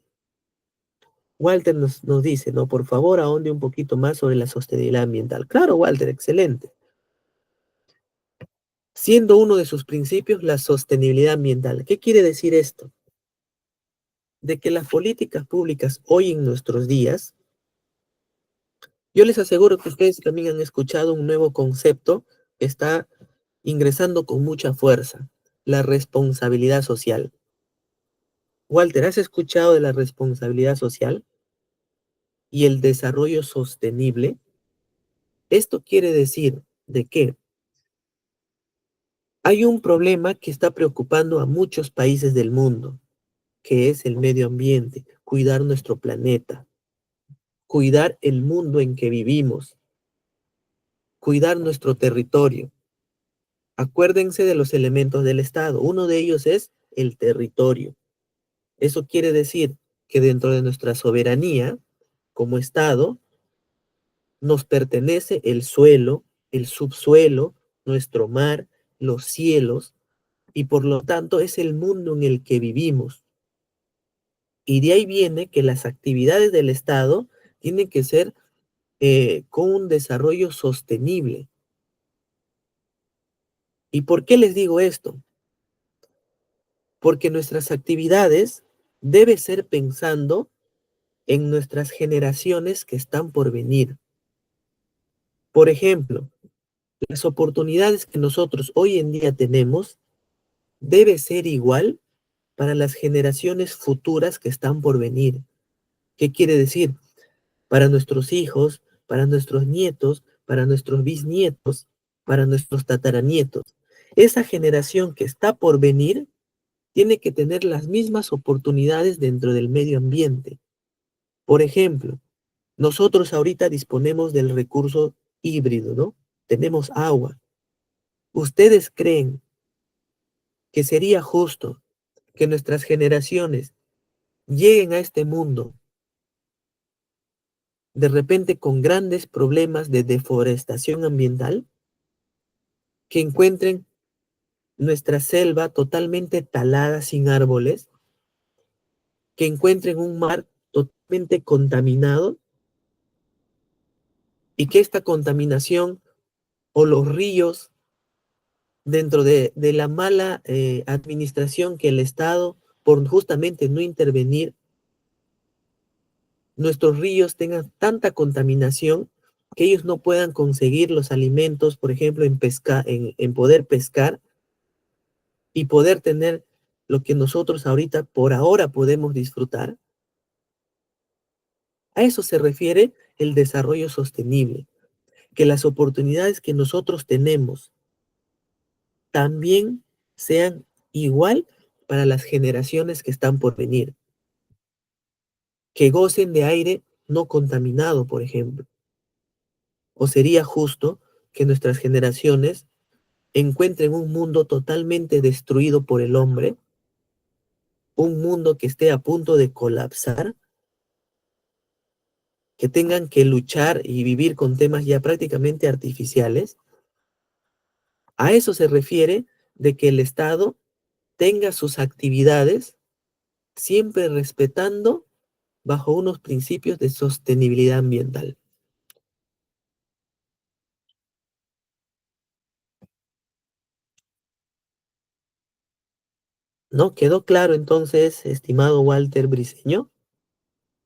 Speaker 1: Walter nos dice, ¿no? Por favor, ahonde un poquito más sobre la sostenibilidad ambiental. Claro, Walter, excelente. Siendo uno de sus principios la sostenibilidad ambiental. ¿Qué quiere decir esto? De que las políticas públicas hoy en nuestros días, yo les aseguro que ustedes también han escuchado un nuevo concepto que está ingresando con mucha fuerza, la responsabilidad social. Walter, ¿has escuchado de la responsabilidad social y el desarrollo sostenible? Esto quiere decir de que hay un problema que está preocupando a muchos países del mundo, que es el medio ambiente, cuidar nuestro planeta, cuidar el mundo en que vivimos, cuidar nuestro territorio. Acuérdense de los elementos del Estado. Uno de ellos es el territorio. Eso quiere decir que dentro de nuestra soberanía como Estado nos pertenece el suelo, el subsuelo, nuestro mar, los cielos, y por lo tanto es el mundo en el que vivimos. Y de ahí viene que las actividades del Estado tienen que ser con un desarrollo sostenible. ¿Y por qué les digo esto? Porque nuestras actividades debe ser pensando en nuestras generaciones que están por venir. Por ejemplo, las oportunidades que nosotros hoy en día tenemos debe ser igual para las generaciones futuras que están por venir. ¿Qué quiere decir? Para nuestros hijos, para nuestros nietos, para nuestros bisnietos, para nuestros tataranietos. Esa generación que está por venir tiene que tener las mismas oportunidades dentro del medio ambiente. Por ejemplo, nosotros ahorita disponemos del recurso híbrido, ¿no? Tenemos agua. ¿Ustedes creen que sería justo que nuestras generaciones lleguen a este mundo de repente con grandes problemas de deforestación ambiental, que encuentren nuestra selva totalmente talada sin árboles, que encuentren un mar totalmente contaminado y que esta contaminación o los ríos dentro de la mala administración que el Estado, por justamente no intervenir, nuestros ríos tengan tanta contaminación que ellos no puedan conseguir los alimentos, por ejemplo, en poder pescar y poder tener lo que nosotros ahorita, por ahora, podemos disfrutar? A eso se refiere el desarrollo sostenible, que las oportunidades que nosotros tenemos también sean igual para las generaciones que están por venir, que gocen de aire no contaminado, por ejemplo. ¿O sería justo que nuestras generaciones encuentren un mundo totalmente destruido por el hombre, un mundo que esté a punto de colapsar, que tengan que luchar y vivir con temas ya prácticamente artificiales? A eso se refiere de que el Estado tenga sus actividades siempre respetando bajo unos principios de sostenibilidad ambiental. ¿No? ¿Quedó claro entonces, estimado Walter Briceño?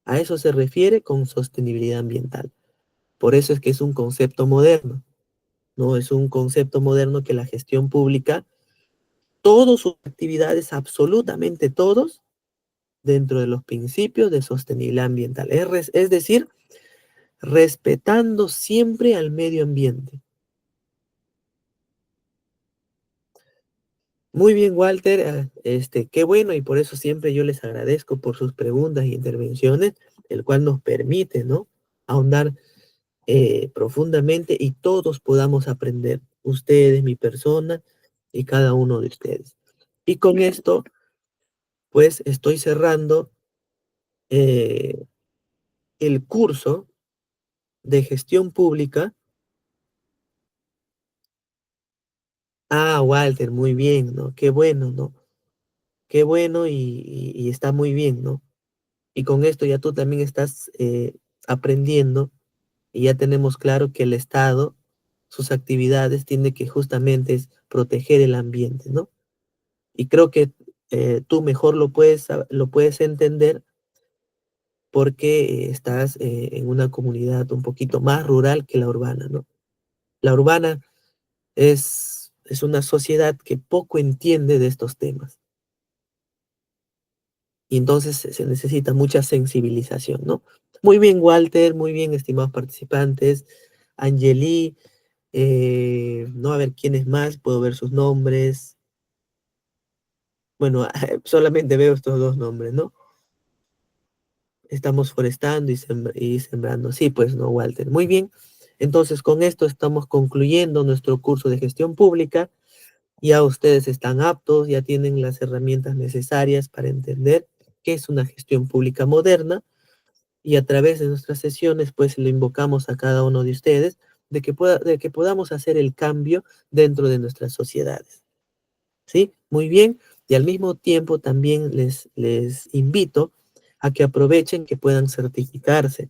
Speaker 1: A eso se refiere con sostenibilidad ambiental. Por eso es que es un concepto moderno, ¿no? Es un concepto moderno que la gestión pública, todas sus actividades, absolutamente todos, dentro de los principios de sostenibilidad ambiental. Es decir, respetando siempre al medio ambiente. Muy bien, Walter, qué bueno, y por eso siempre yo les agradezco por sus preguntas y intervenciones, el cual nos permite, ¿no? Ahondar profundamente y todos podamos aprender, ustedes, mi persona y cada uno de ustedes. Y con esto, pues estoy cerrando eh, el curso de gestión pública. Ah, Walter, muy bien, ¿no? Qué bueno, ¿no? Qué bueno y está muy bien, ¿no? Y con esto ya tú también estás aprendiendo y ya tenemos claro que el Estado, sus actividades, tiene que justamente es proteger el ambiente, ¿no? Y creo que tú mejor lo puedes entender porque estás en una comunidad un poquito más rural que la urbana, ¿no? La urbana es una sociedad que poco entiende de estos temas. Y entonces se necesita mucha sensibilización, ¿no? Muy bien, Walter, muy bien, estimados participantes. Angeli, no, a ver quiénes más, puedo ver sus nombres. Bueno, solamente veo estos dos nombres, ¿no? Estamos forestando y sembrando. Sí, pues, ¿no, Walter? Muy bien. Entonces, con esto estamos concluyendo nuestro curso de gestión pública. Ya ustedes están aptos, ya tienen las herramientas necesarias para entender qué es una gestión pública moderna, y a través de nuestras sesiones, pues lo invocamos a cada uno de ustedes de que podamos hacer el cambio dentro de nuestras sociedades. ¿Sí? Muy bien. Y al mismo tiempo también les invito a que aprovechen que puedan certificarse.